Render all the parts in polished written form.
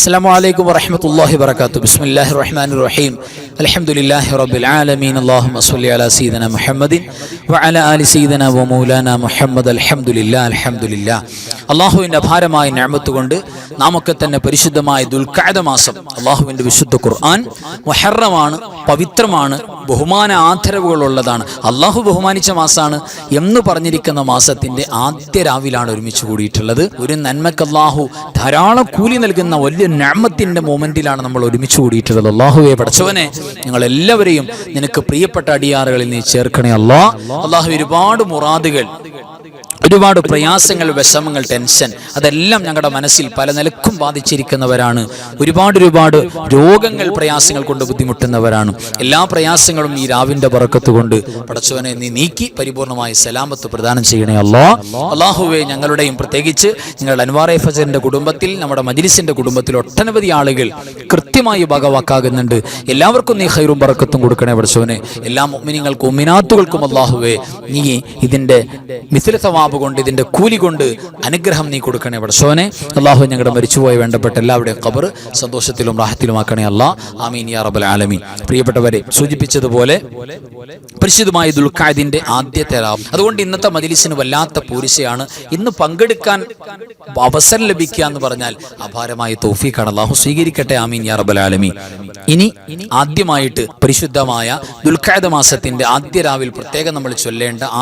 السلام عليكم ورحمة الله وبركاته. بسم الله الرحمن الرحيم. الحمد لله رب العالمين. اللهم صل على سيدنا محمد وعلى آل سيدنا ومولانا محمد. الحمد لله الحمد لله. അള്ളാഹുവിൻ്റെ അപാരമായ നിഅമത്ത് കൊണ്ട് നാമൊക്കെ തന്നെ പരിശുദ്ധമായ ദുൽഖഅദ മാസം, അള്ളാഹുവിൻ്റെ വിശുദ്ധ ഖുർആൻ മുഹറമാണ്, പവിത്രമാണ്, ബഹുമാന ആദരവുകളുള്ളതാണ്, അള്ളാഹു ബഹുമാനിച്ച മാസമാണ് എന്ന് പറഞ്ഞിരിക്കുന്ന മാസത്തിൻ്റെ ആദ്യ രാവിലാണ് ഒരുമിച്ച് കൂടിയിട്ടുള്ളത്. ഒരു നന്മക്ക് അള്ളാഹു ധാരാളം കൂലി നൽകുന്ന വലിയ നിഅമത്തിൻ്റെ മൊമെന്റിലാണ് നമ്മൾ ഒരുമിച്ച് കൂടിയിട്ടുള്ളത്. അള്ളാഹുവെ പടച്ചവനെ, ഞങ്ങളെല്ലാവരെയും നിനക്ക് പ്രിയപ്പെട്ട അടിയാറുകളിൽ നീ ചേർക്കണേ അള്ളാഹു. ഒരുപാട് മുറാദുകൾ, ഒരുപാട് പ്രയാസങ്ങൾ, വിഷമങ്ങൾ, ടെൻഷൻ, അതെല്ലാം ഞങ്ങളുടെ മനസ്സിൽ പല നിലക്കും ബാധിച്ചിരിക്കുന്നവരാണ്. ഒരുപാട് രോഗങ്ങൾ, പ്രയാസങ്ങൾ കൊണ്ട് ബുദ്ധിമുട്ടുന്നവരാണ്. എല്ലാ പ്രയാസങ്ങളും ഈ രാവിന്റെ ബറക്കത്ത് കൊണ്ട് പടച്ചവനെ നീ നീക്കി പരിപൂർണമായ സലാമത്ത് പ്രദാനം ചെയ്യണേ അള്ളാഹുവെ. ഞങ്ങളുടെയും പ്രത്യേകിച്ച് ഞങ്ങളുടെ അൻവാർ ഫജറിന്റെ കുടുംബത്തിൽ, നമ്മുടെ മജ്ലിസിന്റെ കുടുംബത്തിൽ ഒട്ടനവധി ആളുകൾ കൃത്യമായി ഭാഗവാക്കാകുന്നുണ്ട്. എല്ലാവർക്കും നീ ഖൈറും ബറക്കത്തും കൊടുക്കണേ പടച്ചവനെ. എല്ലാ മുഅ്മിനീങ്ങൾക്കും മുഅ്മിനാത്തുകൾക്കും അള്ളാഹുവെ നീ ഇതിന്റെ മിസ്ല സവാബ് കൊണ്ട്, ഇതിന്റെ കൂലി കൊണ്ട് അനുഗ്രഹം നീ കൊടുക്കണേ പടച്ചോനെ. അള്ളാഹു ഞങ്ങളുടെ മരിച്ചുപോയ വേണ്ടപ്പെട്ട എല്ലാവരുടെയും ഖബർ സന്തോഷത്തിലും റാഹത്തിലുമാക്കണേ ആമീൻ യാ റബ്ബൽ ആലമീൻ. പ്രിയപ്പെട്ടവരെ, സൂചിപ്പിച്ചതുപോലെ പരിശുദ്ധമായ ദുൽഖഅദിന്റെ ആദ്യത്തെ രാവ്. അതുകൊണ്ട് ഇന്നത്തെ മജ്ലിസിന് വല്ലാത്ത പൂരിശയാണ്. ഇന്ന് പങ്കെടുക്കാൻ അവസരം ലഭിക്കുക എന്ന് പറഞ്ഞാൽ അപാരമായ തൗഫീഖാണ്. അള്ളാഹു സ്വീകരിക്കട്ടെ. ആമീൻ യാ റബ്ബൽ ആലമീൻ. ഇനി ആദ്യമായിട്ട് പരിശുദ്ധമായ ദുൽഖഅദ മാസത്തിന്റെ ആദ്യ രാവിൽ പ്രത്യേകം നമ്മൾ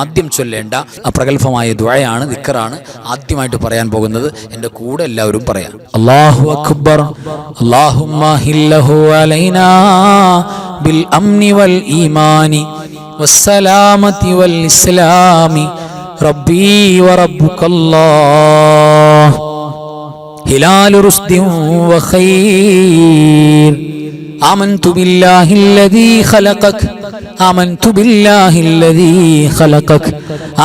ആദ്യം ചൊല്ലേണ്ട പ്രഗൽഭമായ ദുആയാണ്, ദിക്റാണ് ആദ്യമായിട്ട് പറയാൻ പോകുന്നത്. എൻ്റെ കൂടെ എല്ലാവരും പറയാം. അല്ലാഹു അക്ബർ. അല്ലാഹുമ്മ ഹില്ലഹു അലൈനാ ബിൽ അംനി വൽ ഈമാനി വസ്സലാമതി വൽ ഇസ്ലാമി റബ്ബി വറബ്ബുകല്ലാഹ് ഹിലാലു റുസ്ദിൻ വഖൈർ آمنت بالله الذي خلقك آمنت بالله الذي خلقك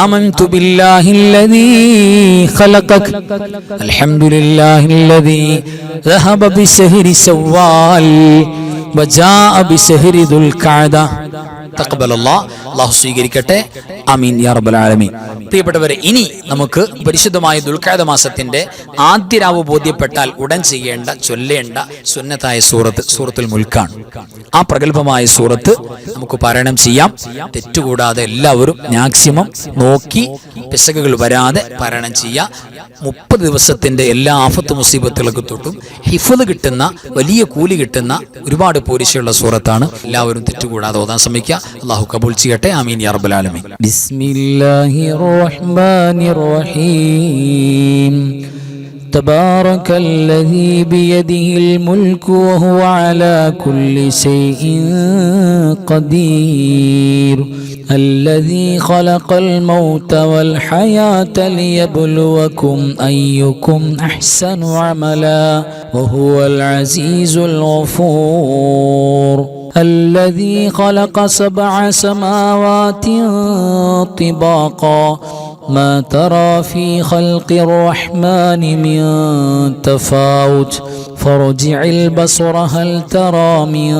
آمنت بالله الذي خلقك الحمد لله الذي ذهب بشهر شوال وجاء بشهر ذو القعدة തഖബ്ബൽ അല്ലാഹു സ്വീകരിക്കട്ടെ. ആമീൻ യാ റബ്ബൽ ആലമീൻ. പ്രിയപ്പെട്ടവരെ, ഇനി നമുക്ക് പരിശുദ്ധമായ ദുൽഖഅദ മാസത്തിന്റെ ആദ്യ രാവ് ബോധ്യപ്പെട്ടാൽ ഉടൻ ചൊല്ലേണ്ട സുന്നത്തായ സൂറത്തുൽ മുൽക്കാണ്. ആ പ്രഗൽഭമായ സൂറത്ത് നമുക്ക് പാരായണം ചെയ്യാം. തെറ്റുകൂടാതെ എല്ലാവരും മാക്സിമം നോക്കി പിശകുകൾ വരാതെ പാരായണം ചെയ്യുക. 30 ദിവസത്തിന്റെ എല്ലാ ആഫത്ത് മുസീബത്തുകൾക്ക് തൊട്ടും ഹിഫ്ള് കിട്ടുന്ന, വലിയ കൂലി കിട്ടുന്ന ഒരുപാട് പോരിശയുള്ള സൂറത്താണ്. എല്ലാവരും തെറ്റുകൂടാതെ ഓതാൻ ശ്രമിക്കുക. അല്ലാഹു കബൂൽ ചെയ്യട്ടെ. ആമീൻ യാ റബ്ബൽ ആലമീൻ. ബിസ്മില്ലാഹിർ റഹ്മാനിർ റഹീം. تبارك الذي بيده الملك وهو على كل شيء قدير الذي خلق الموت والحياة ليبلوكم أيكم أحسن عملا وهو العزيز الغفور الذي خلق 7 سماوات طباقا ما ترى في خلق الرحمن من تفاوت فارجع البصر هل ترى من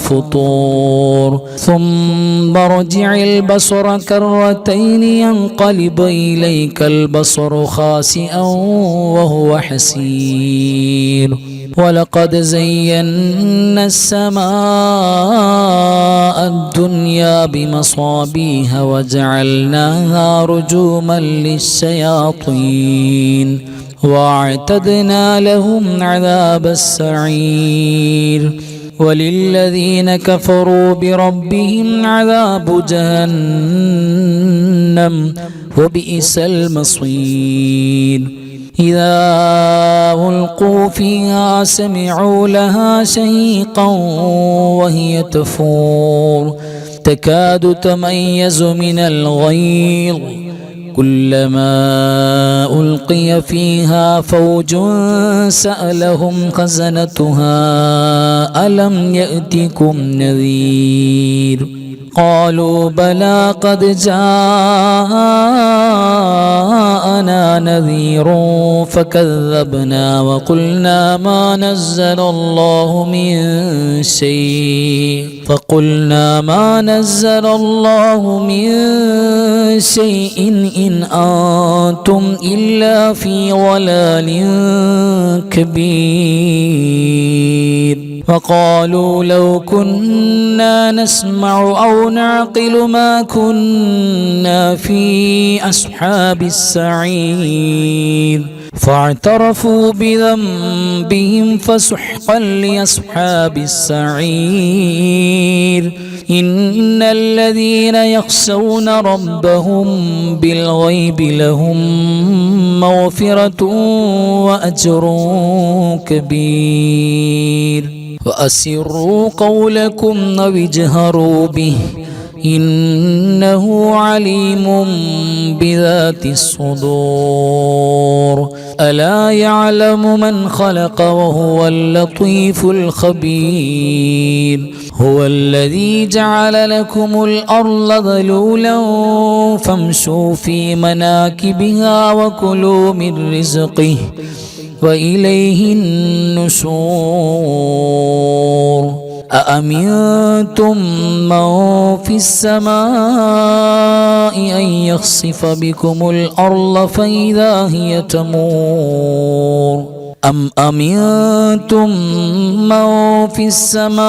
فطور ثم ارجع البصر كرتين ينقلب إليك البصر خاسئا وهو حسير ولقد زينا السماء الدنيا بمصابيح وجعلناها رجوما للشياطين واعتدنا لهم عذاب السعير وللذين كفروا بربهم عذاب جهنم وبئس المصير إذا ألقوا فيها سمعوا لها شهيقا وهي تفور تكاد تميز من الغيظ كلما ألقي فيها فوج سألهم خزنتها ألم يأتكم نذير قالوا بلى قد جاءنا نذير فكذبنا وقلنا ما نزل الله من شيء إن أنتم إلا في ضلال كبير وقالوا لو كنا نسمع أو نعقل ما كنا في أصحاب السعير فاعترفوا بذنبهم فسحقا لأصحاب السعير إن الذين يخشون ربهم بالغيب لهم مغفرة وأجر كبير وأسروا قولكم أو اجهروا به إنه عليم بذات الصدور ألا يعلم من خلق وهو اللطيف الخبير هو الذي جعل لكم الأرض ذلولا فامشوا في مناكبها وكلوا من رزقه وإليه النشور أأمنتم من في السماء أن يخسف بكم الأرض فإذا هي تمور أم أمنتم من في السماء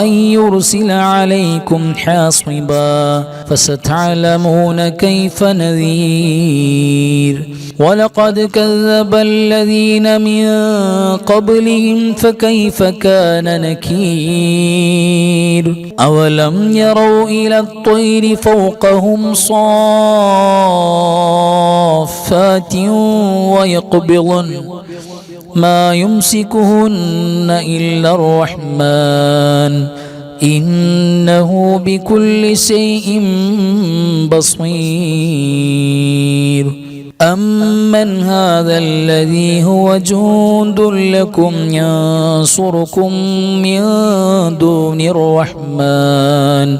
أن يرسل عليكم حاصبا فستعلمون كيف نذير ولقد كذب الذين من قبلهم فكيف كان نكير أولم يروا إلى الطير فوقهم صافات ويقبضن ما يمسكهن إلا الرحمن إنه بكل شيء بصير أمن هذا الذي هو جند لكم ينصركم من دون الرحمن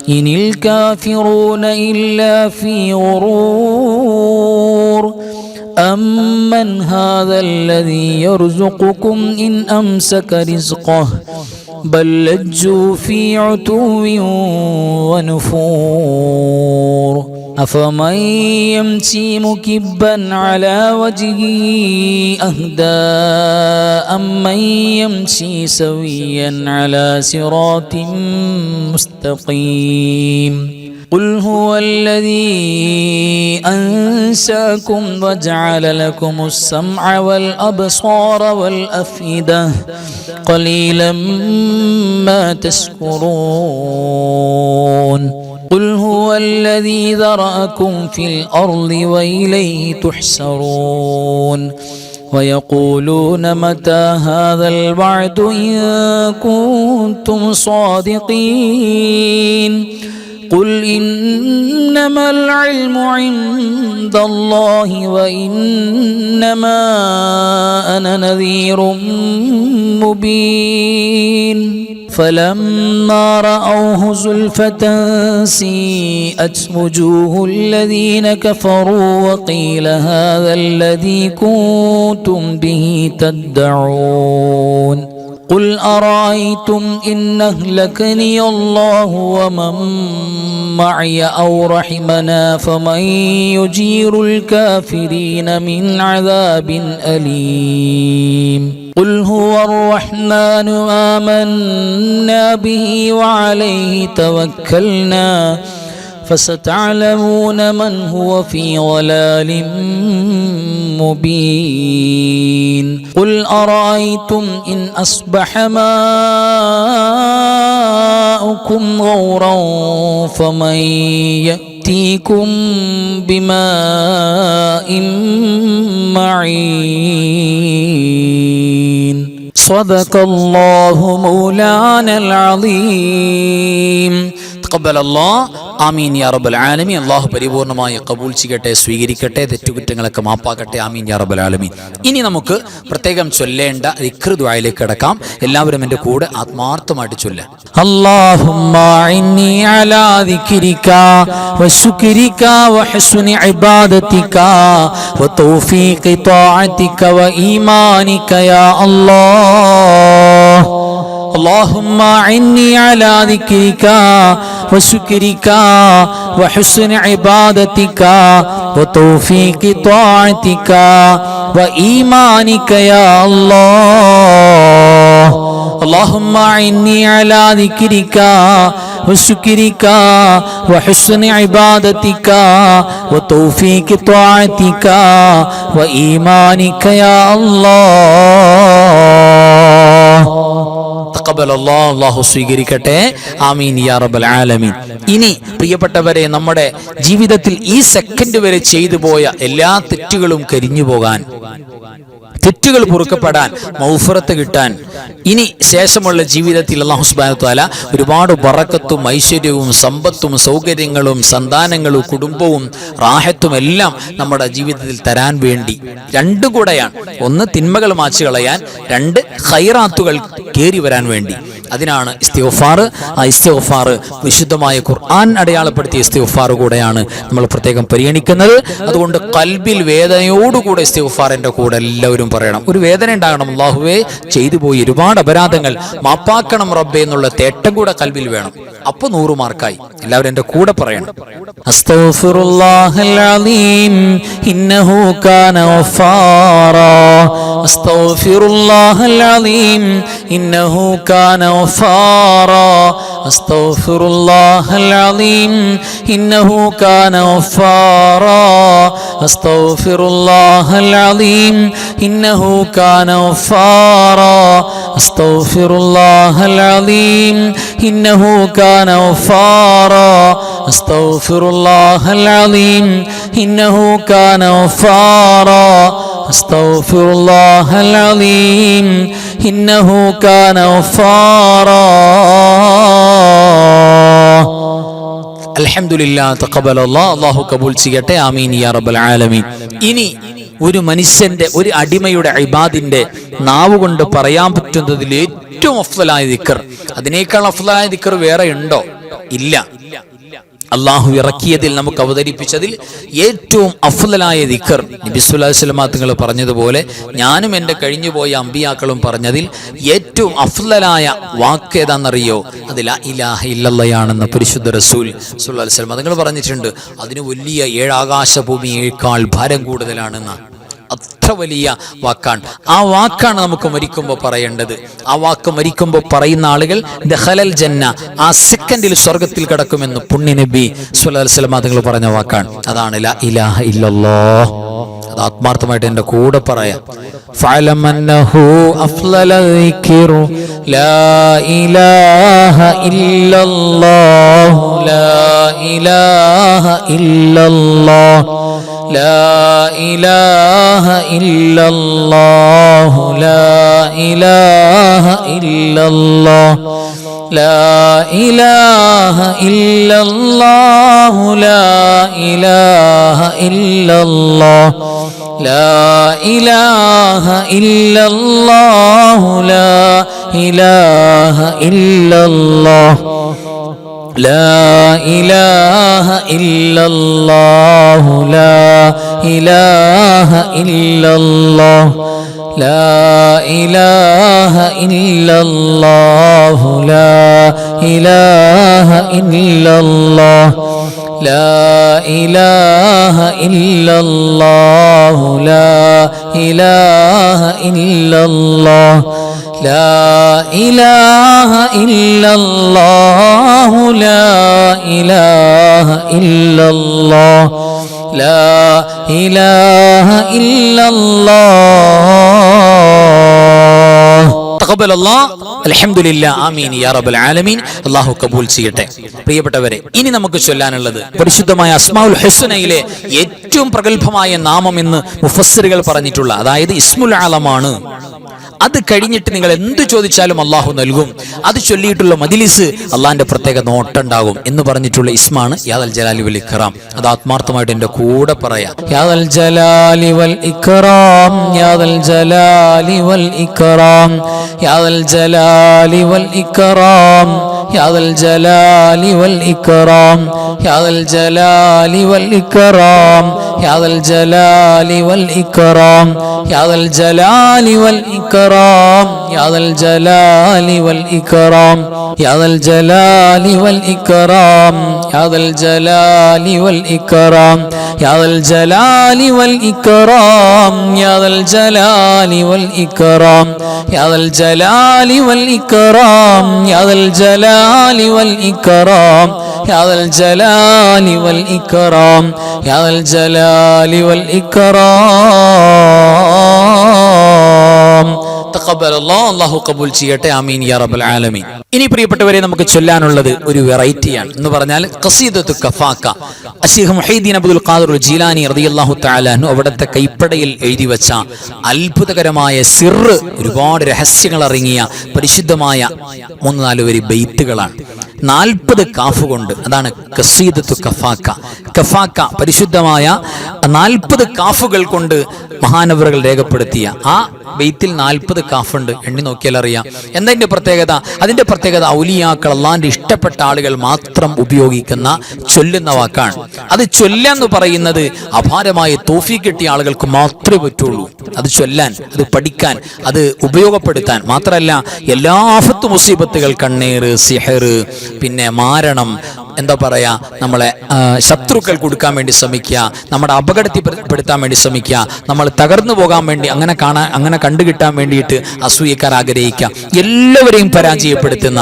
إن الكافرون إلا في غرور أمن هذا الذي يرزقكم إن أمسك رزقه بل لجوا في عتو ونفور أفمن يمشي مكبا على وجهه أهدى أمن يمشي سويا على صراط مستقيم قل هو الذي أنشأكم وجعل لكم السمع والأبصار والأفئدة قليلا ما تشكرون قل هو الذي ذرأكم في الأرض وإليه تحشرون ويقولون متى هذا الوعد إن كنتم صادقين قل إنما العلم عند الله وإنما أنا نذير مبين فلما رأوه زلفة سيئت وجوه الذين كفروا وقيل هذا الذي كنتم به تدعون قل أرأيتم إن أهلكني الله ومن معي أو رحمنا فمن يجير الكافرين من عذاب أليم قل هو الرحمن آمنا به وعليه توكلنا فستعلمون من هو في ضلال مبين قل أرأيتم إن أصبح ماؤكم غورا فمن يأتيكم بماء معين صدق الله مولانا العظيم തഖബ്ബലല്ലാഹ് ആമീൻ യാ റബ്ബൽ ആലമീൻ. അല്ലാഹു പരിപൂർണമായി ഖബൂൽ ചെയ്യട്ടെ, സ്വീകരിക്കട്ടെ, തെറ്റുകുറ്റങ്ങളൊക്കെ മാപ്പാക്കട്ടെ. ആമീൻ യാ റബ്ബൽ ആലമീൻ. ഇനി നമുക്ക് പ്രത്യേകം ചൊല്ലേണ്ട ദിക്ർ ദുആയിലേക്ക് കടക്കാം. എല്ലാവരും എൻ്റെ കൂടെ ആത്മാർത്ഥമായിട്ട് ചൊല്ലാം. അല്ലാഹുമ്മ ഇന്നി അലാ ദിക്രിക വശുക്രിക വഹുസ്നി ഇബാദതിക വതൗഫീഖി ത്വാഅതിക വഈമാനിക യാ അല്ലാഹ്. اللهم إني على ذكرك وشكرك وحسن عبادتك وتوفيق طاعتك وإيمانك يا الله. اللهم إني على ذكرك وشكرك وحسن عبادتك وتوفيق طاعتك وإيمانك يا الله. അല്ലാഹു സ്വീകരിക്കട്ടെ. ആമീൻ യാ റബ്ബൽ ആലമീൻ. ഇനി പ്രിയപ്പെട്ടവരെ, നമ്മുടെ ജീവിതത്തിൽ ഈ സെക്കൻഡ് വരെ ചെയ്തു പോയ എല്ലാ തെറ്റുകളും കരിഞ്ഞു പോകാൻ, തെറ്റുകൾ പൊറുക്കപ്പെടാൻ, മൗഫറത്ത് കിട്ടാൻ, ഇനി ശേഷമുള്ള ജീവിതത്തിൽ അല്ലാഹു സുബ്ഹാനഹു വ തആല ഒരുപാട് ബറക്കത്തും ഐശ്വര്യവും സമ്പത്തും സൗകര്യങ്ങളും സന്താനങ്ങളും കുടുംബവും റാഹത്തും എല്ലാം നമ്മുടെ ജീവിതത്തിൽ തരാൻ വേണ്ടി രണ്ടും കൂടെയാണ്. ഒന്ന് തിന്മകൾ മാച്ചു കളയാൻ, രണ്ട് ഖൈറാത്തുകൾ കേറി വരാൻ വേണ്ടി. അതിനാണ് ഇസ്തിഗ്ഫാർ. ആ ഇസ്തിഗ്ഫാർ വിശുദ്ധമായ ഖുർആൻ അടയാളപ്പെടുത്തിയ ഇസ്തിഗ്ഫാർ കൂടെയാണ് നമ്മൾ പ്രത്യേകം പരിഗണിക്കുന്നത്. അതുകൊണ്ട് ഖൽബിൽ വേദനയോടുകൂടെ ഇസ്തിഗ്ഫാറിന്റെ കൂടെ എല്ലാവരും പറയണം. ഒരു വേദന ഉണ്ടാകണം. അല്ലാഹുവേ, ചെയ്തു പോയി ഒരുപാട് അപരാധങ്ങൾ, മാപ്പാക്കണം റബ്ബേ എന്നുള്ള തേട്ടം കൂടെ ഖൽബിൽ വേണം. അപ്പൊ 100 മാർക്കായി. എല്ലാവരും എൻ്റെ കൂടെ പറയണം. അസ്തഗ്ഫിറുല്ലാഹൽ അലീം ഇന്നഹു കാന ഗഫാറാ. അസ്തഗ്ഫിറുല്ലാഹൽ അലീം ഇന്നഹു കാന غفارا. أستغفر الله العظيم إنه كان غفارا. أستغفر الله العظيم إنه كان غفارا. أستغفر الله العظيم إنه كان غفارا. أستغفر الله العظيم إنه كان غفارا. أستغفر الله العظيم إنه كان غفارا. അൽഹംദുലില്ലാഹ് തഖബ്ബലല്ലാഹ്. അല്ലാഹു കബൂൽ ചെയ്യട്ടെ. ആമീൻ യാ റബ്ബൽ ആലമീൻ. ഇനി ഒരു മനുഷ്യന്റെ, ഒരു അടിമയുടെ, ഇബാദിന്റെ നാവ് കൊണ്ട് പറയാൻ പറ്റുന്നതിൽ ഏറ്റവും അഫ്ളലായ ദിക്ർ, അതിനേക്കാൾ അഫ്ളലായ ദിക്ർ വേറെ ഉണ്ടോ? ഇല്ല. അള്ളാഹു ഇറക്കിയതിൽ നമുക്ക് അവതരിപ്പിച്ചതിൽ ഏറ്റവും അഫ്ളലായ ദിക്ർ നബി സല്ലല്ലാഹു അലൈഹി വസല്ലം തങ്ങൾ പറഞ്ഞതുപോലെ, ഞാനും എൻ്റെ കഴിഞ്ഞുപോയ അമ്പിയാക്കളും പറഞ്ഞതിൽ ഏറ്റവും അഫ്ളലായ വാക്ക് ഏതാണെന്നറിയോ? അത് ലാ ഇലാഹ ഇല്ലല്ലാഹയാണെന്ന് പരിശുദ്ധ റസൂൽ സല്ലല്ലാഹു അലൈഹി വസല്ലം തങ്ങൾ പറഞ്ഞിട്ടുണ്ട്. അതിന് വലിയ 7 ആകാശഭൂമിയേക്കാൾ ഭാരം കൂടുതലാണെന്ന്. അത്ര വലിയ വാക്കാണ്. ആ വാക്കാണ് നമുക്ക് മരിക്കുമ്പോൾ പറയേണ്ടത്. ആ വാക്ക് മരിക്കുമ്പോൾ പറയുന്ന ആളുകൾ ദഖലൽ ജന്ന, ആ സെക്കൻഡിൽ സ്വർഗത്തിൽ കടക്കുമെന്ന് പുണ്യ നബി സല്ലല്ലാഹു അലൈഹി വസല്ലം തങ്ങൾ പറഞ്ഞ വാക്കാണ്. അതാണ് ലാ ഇലാഹ ഇല്ലല്ലാഹ്. അത് ആത്മാർത്ഥമായിട്ട് എൻ്റെ കൂടെ പറയാം. ഫഅലം അന്നഹു അഫ്ളല ദിക്റു ലാ ഇലാഹ ഇല്ലല്ലാഹ്. ലാ ഇലാഹ ഇല്ലല്ലാഹ്. لا إله إلا الله. لا إله إلا الله. لا إله إلا الله. لا إله إلا الله. لا إله إلا الله. لا إله إلا الله. لا إله إلا الله. لا إله إلا الله. لا إله إلا الله. لا إله إلا الله. لا إله إلا الله. لا إله إلا الله. لا إله إلا الله. لا إله إلا الله. لا إله إلا الله. تقبل الله. അൽഹംദുലില്ലാ. ആമീൻ യാ റബ്ബൽ ആലമീൻ. അല്ലാഹു കബൂൽ ചെയ്യട്ടെ. പ്രിയപ്പെട്ടവരെ, ഇനി നമുക്ക് ചൊല്ലാനുള്ളത് പരിശുദ്ധമായ അസ്മാഉൽ ഹുസ്നയിലെ ഏറ്റവും പ്രഗൽഭമായ നാമം എന്ന് മുഫസ്സിറുകൾ പറഞ്ഞിട്ടുള്ള, അതായത് ഇസ്മുൽ ആലമാണ്. അത് കഴിഞ്ഞിട്ട് നിങ്ങൾ എന്ത് ചോദിച്ചാലും അള്ളാഹു നൽകും. അത് ചൊല്ലിയിട്ടുള്ള മജ്‌ലിസ് അള്ളാഹിന്റെ പ്രത്യേക നോട്ടുണ്ടാകും എന്ന് പറഞ്ഞിട്ടുള്ള ഇസ്മാണ് യാദൽ ജലാലി വൽ ഇക്റാം. അത് ആത്മാർത്ഥമായിട്ട് എന്റെ കൂടെ പറയാം. യാദൽ ജലാലി വൽ ഇക്റാം, യാദൽ ജലാലി വൽ ഇക്റാം, യാദൽ ജലാലി വൽ ഇക്റാം, യാദൽ ജലാലി വൽ ഇക്റാം, യാദൽ ജലാലി വൽ ഇക്റാം, യാദൽ ജലാലി വൽ ഇക്റാം, യാദൽ ജലാലി വൽ ഇക്റാം, യാദൽ ജലാലി വൽ ഇക്റാം, യാദൽ ജലാലി വൽ ഇക്റാം, യാദൽ ജലാലി വൽ ഇക്റാം, യാദൽ ജലാലി വൽ ഇക്റാം, യാദൽ ജലാലി വൽ ഇക്റാം, യാദൽ ജലാലി വൽ ഇക്റാം, യാദൽ ജലാലി വൽ ഇക്റാം, യാദൽ ജലാലി വൽ ഇക്റാം, യാദൽ ജലാലി വൽ ഇക്റാം. അല്ലാഹു കബൂൽ ചെയ്യട്ടെ. ആമീൻ യാ റബ്ബൽ ആലമീൻ. ഇനി പ്രിയപ്പെട്ടവരെ, നമുക്ക് ചൊല്ലാനുള്ളത് ഒരു വെറൈറ്റിയാണ്. എന്ന് പറഞ്ഞാൽ ഖസീദത്തു കഫാക്ക. അശീഖ് മുഹീദ്ദീൻ അബ്ദുൽ ഖാദിർ ജീലാനി റളിയല്ലാഹു തആല അൻഹു അവിടുത്തെ കൈപ്പടയിൽ എഴുതി വെച്ച അത്ഭുതകരമായ സിർറ്, ഒരുപാട് രഹസ്യങ്ങൾ അടങ്ങിയ പരിശുദ്ധമായ 3-4 വരി ബൈത്തുകളാണ്. 40 കാഫ് കൊണ്ട്, അതാണ് ഖസീദത്തു കഫാക്ക. കഫാക്ക പരിശുദ്ധമായ 40 കാഫുകൾ കൊണ്ട് മഹാനവറുകൾ രേഖപ്പെടുത്തിയ ആ ബൈത്തിൽ 40 കാഫുണ്ട്. എണ്ണി നോക്കിയാൽ അറിയാം. എന്താ അതിന്റെ പ്രത്യേകത? അതിന്റെ പ്രത്യേകത ഔലിയാക്കൾ, അള്ളാന്റെ ഇഷ്ടപ്പെട്ട ആളുകൾ മാത്രം ഉപയോഗിക്കുന്ന ചൊല്ലുന്ന വാക്കാണ്. അത് ചൊല്ലാന്ന് പറയുന്നത് അപാരമായ തൗഫീഖ് കിട്ടിയ ആളുകൾക്ക് മാത്രമേ പറ്റുള്ളൂ. അത് ചൊല്ലാൻ, അത് പഠിക്കാൻ, അത് ഉപയോഗപ്പെടുത്താൻ. മാത്രമല്ല, എല്ലാ ആഫത്ത് മുസീബത്തുകൾ, കണ്ണീർ, സിഹർ, പിന്നെ മാരണം, എന്താ പറയാ, നമ്മളെ ശത്രുക്കൾ കൊടുക്കാൻ വേണ്ടി ശ്രമിക്കുക, നമ്മുടെ അപകടത്തിൽപ്പെടുത്താൻ വേണ്ടി ശ്രമിക്കുക, നമ്മൾ തകർന്നു പോകാൻ വേണ്ടി അങ്ങനെ കണ്ടുകിട്ടാൻ വേണ്ടിയിട്ട് അസൂയക്കാർ ആഗ്രഹിക്കുക, എല്ലാവരെയും പരാജയപ്പെടുത്തുന്ന,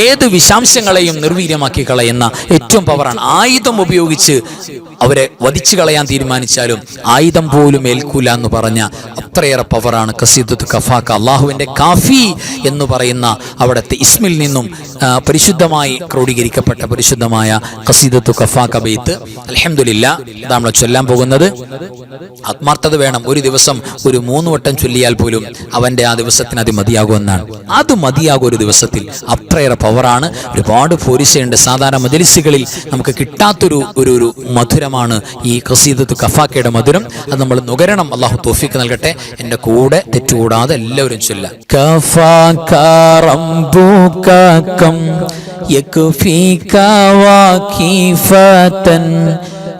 ഏത് വിഷാംശങ്ങളെയും നിർവീര്യമാക്കി കളയുന്ന ഏറ്റവും പവറാണ്. ആയുധം ഉപയോഗിച്ച് അവരെ വധിച്ചു കളയാൻ തീരുമാനിച്ചാലും ആയുധം പോലും ഏൽക്കൂല എന്ന് പറഞ്ഞ അത്രയേറെ പവറാണ് ഖസീദത്തു കഫാക്ക. അള്ളാഹുവിന്റെ കാഫി എന്ന് പറയുന്ന അവിടുത്തെ ഇസ്മിൽ നിന്നും പരിശുദ്ധമായി ക്രോഡീകരിക്കപ്പെട്ട പരിശുദ്ധമായ ഖസീദത്തു കഫാക്ക ബൈത്ത്. അൽഹംദുലില്ലാ, ഇതാണ് നമ്മൾ ചൊല്ലാൻ പോകുന്നത്. ആത്മാർത്ഥത വേണം. ഒരു ദിവസം ഒരു 3 വട്ടം ചൊല്ലിയാൽ പോലും അവന്റെ ആ ദിവസത്തിന് അത് മതിയാകുമെന്നാണ്. അത് മതിയാകും ഒരു ദിവസത്തിൽ. അത്രയേറെ പവറാണ്. ഒരുപാട് പോരിശയുണ്ട്. സാധാരണ മജ്‌ലിസുകളിൽ നമുക്ക് കിട്ടാത്തൊരു ഒരു മധുരമാണ് ഈ ഖസീദത്തു കഫാക്കയുടെ മധുരം. അത് നമ്മൾ നുകരണം. അല്ലാഹു തൗഫീഖ് നൽകട്ടെ. എന്റെ കൂടെ തെറ്റുകൂടാതെ എല്ലാവരും ചൊല്ലാം. കഫാക റബ്ബുക കം യക്ഫീക വഖീഫതൻ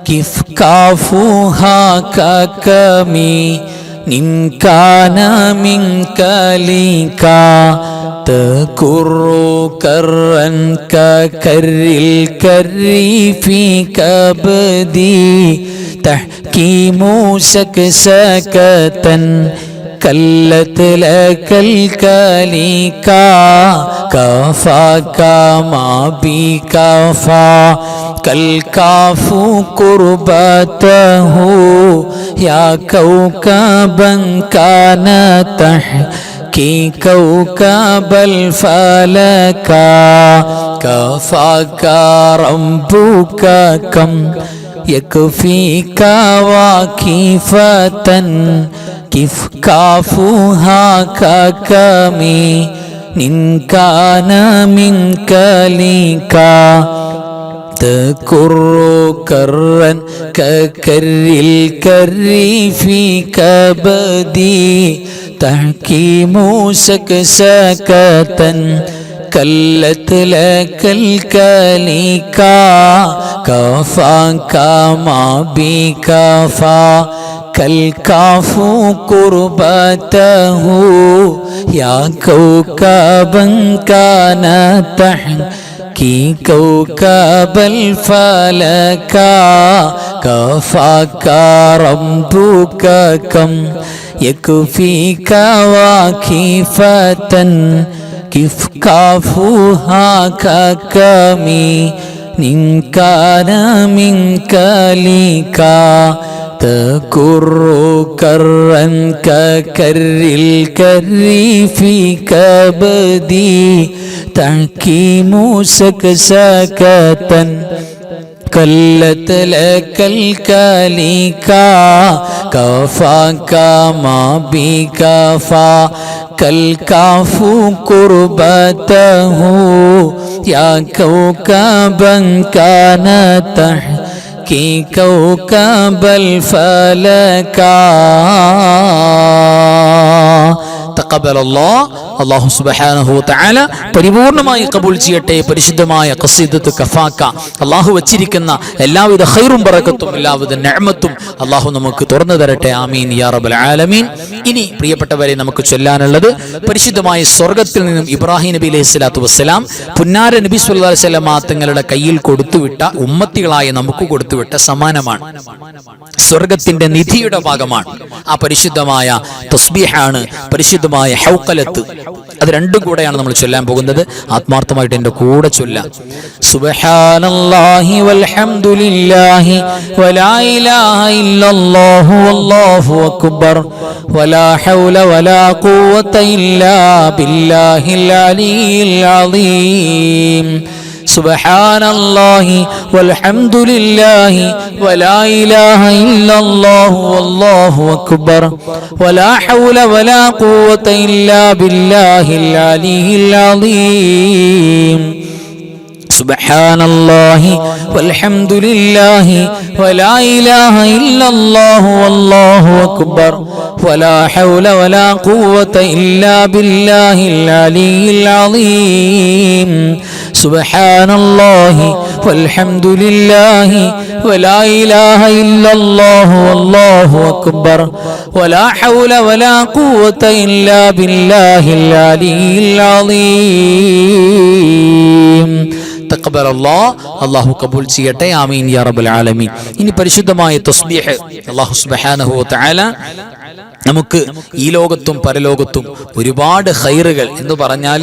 കിഫ് കാഫുഹാ കകമി നിൻകാന മിൻകലിക തകുറു കറൻ കകരിൽ കരി ഫീ കബദി തഹ്കീമു സകസകതൻ കല്ലത് ലകൽ കലിക കഫാക മാ ബി കഫാ കൽ കാഫു ഖുർബതഹു യാ കൗകബൻ കാന തഹ്കി കൗകബൽ ഫലക കഫാക റബ്ബുക കം യക്ഫീക വഖീഫതൻ കിഫ് കാഫുഹാ കകമി നിൻകാന മിൻകലിക തകുറു കറൻ കകരിൽ കരി ഫീ കബദി തഹ്കീമു സകസകതൻ കല്ലത് ലകൽ കലിക കഫാക മാ ബി കഫാ കൽ കാഫു ഖുർബതഹു യാ കൗകബൻ കാന തഹ്കി കൗകബൽ ഫലക കഫാക റബ്ബുക കം യക്ഫീക വഖീഫതൻ കിഫ് കാഫുഹാ കകമി നിൻകാന മിൻകലിക തകുറു കറൻ കകരിൽ കരി ഫീ കബദി തഹ്കീമു സകസകതൻ കല്ലത് ലകൽ കലിക കഫാക മാ ബി കഫാ كالكاف قربته يا كوكبا كان تحكي كوكب الفلكا അല്ലാഹു സുബ്ഹാനഹു വ തആല പരിപൂർണമായി കബൂൽ ചെയ്യട്ടെ. പരിശുദ്ധമായ ഖസീദത്ത് കഫാക്ക അല്ലാഹു വച്ചിരിക്കുന്ന എല്ലാവിധ ഖൈറും ബറക്കത്തും എല്ലാവിധ നിഅമത്തും അല്ലാഹു നമുക്ക് തുറന്നു തരട്ടെ. ആമീൻ യാ റബ്ബൽ ആലമീൻ. ഇനി പ്രിയപ്പെട്ടവരെ, നമുക്ക് ചൊല്ലാനുള്ളത് പരിശുദ്ധമായ സ്വർഗ്ഗത്തിൽ നിന്നും ഇബ്രാഹിം നബി അലൈഹിസ്സലാത്തു വസ്സലാം പുന്നാര നബി സല്ലല്ലാഹു അലൈഹി വസല്ലം തങ്ങളുടെ കയ്യിൽ കൊടുത്തുവിട്ട ഉമ്മത്തികളായ നമുക്ക് കൊടുത്തുവിട്ട സമ്മാനമാണ്. സ്വർഗ്ഗത്തിന്റെ നിധിയുടെ ഭാഗമാണ്. ആ പരിശുദ്ധമായ തസ്ബീഹാണ് പരിശുദ്ധമായ ഹൗഖലത്ത്. അത് രണ്ടും കൂടെയാണ് നമ്മൾ ചൊല്ലാൻ പോകുന്നത്. ആത്മാർത്ഥമായിട്ട് എൻ്റെ കൂടെ ചൊല്ലാം. സുബ്ഹാനല്ലാഹി വൽഹംദുലില്ലാഹി വലാ ഇലാഹ ഇല്ലല്ലാഹു വല്ലാഹു അക്ബർ വലാ ഹൗല വലാ ഖുവത ഇല്ലാ ബില്ലാഹിൽ അലിയിൽ അളീം. സുബ്ഹാനല്ലാഹി വൽഹംദുലില്ലാഹി വലാ ഇലാഹ ഇല്ലല്ലാഹു വല്ലാഹു അക്ബർ വലാ ഹൗല വലാ ഖുവത ഇല്ലാ ബില്ലാഹിൽ അലിയിൽ അളീം. സുബ്ഹാനല്ലാഹി വൽഹംദുലില്ലാഹി വലാ ഇലാഹ ഇല്ലല്ലാഹു വല്ലാഹു അക്ബർ വലാ ഹൗല വലാ ഖുവത ഇല്ലാ ബില്ലാഹിൽ അലിയിൽ അളീം. സുബ്ഹാനല്ലാഹി വൽഹംദുലില്ലാഹി വലാ ഇലാഹ ഇല്ലല്ലാഹു വല്ലാഹു അക്ബർ വലാ ഹൗല വലാ ഖുവത ഇല്ലാ ബില്ലാഹിൽ അലിയിൽ അളീം. അല്ലാഹു കബൂൽ ചെയ്യട്ടെ. ആമീൻ യാ റബ്ബൽ ആലമീൻ. ഇനി പരിശുദ്ധമായ തസ്ബീഹ് അല്ലാഹു സുബ്ഹാനഹു വ തആല നമുക്ക് ഈ ലോകത്തും പരലോകത്തും ഒരുപാട് ഖൈറുകൾ എന്ന് പറഞ്ഞാൽ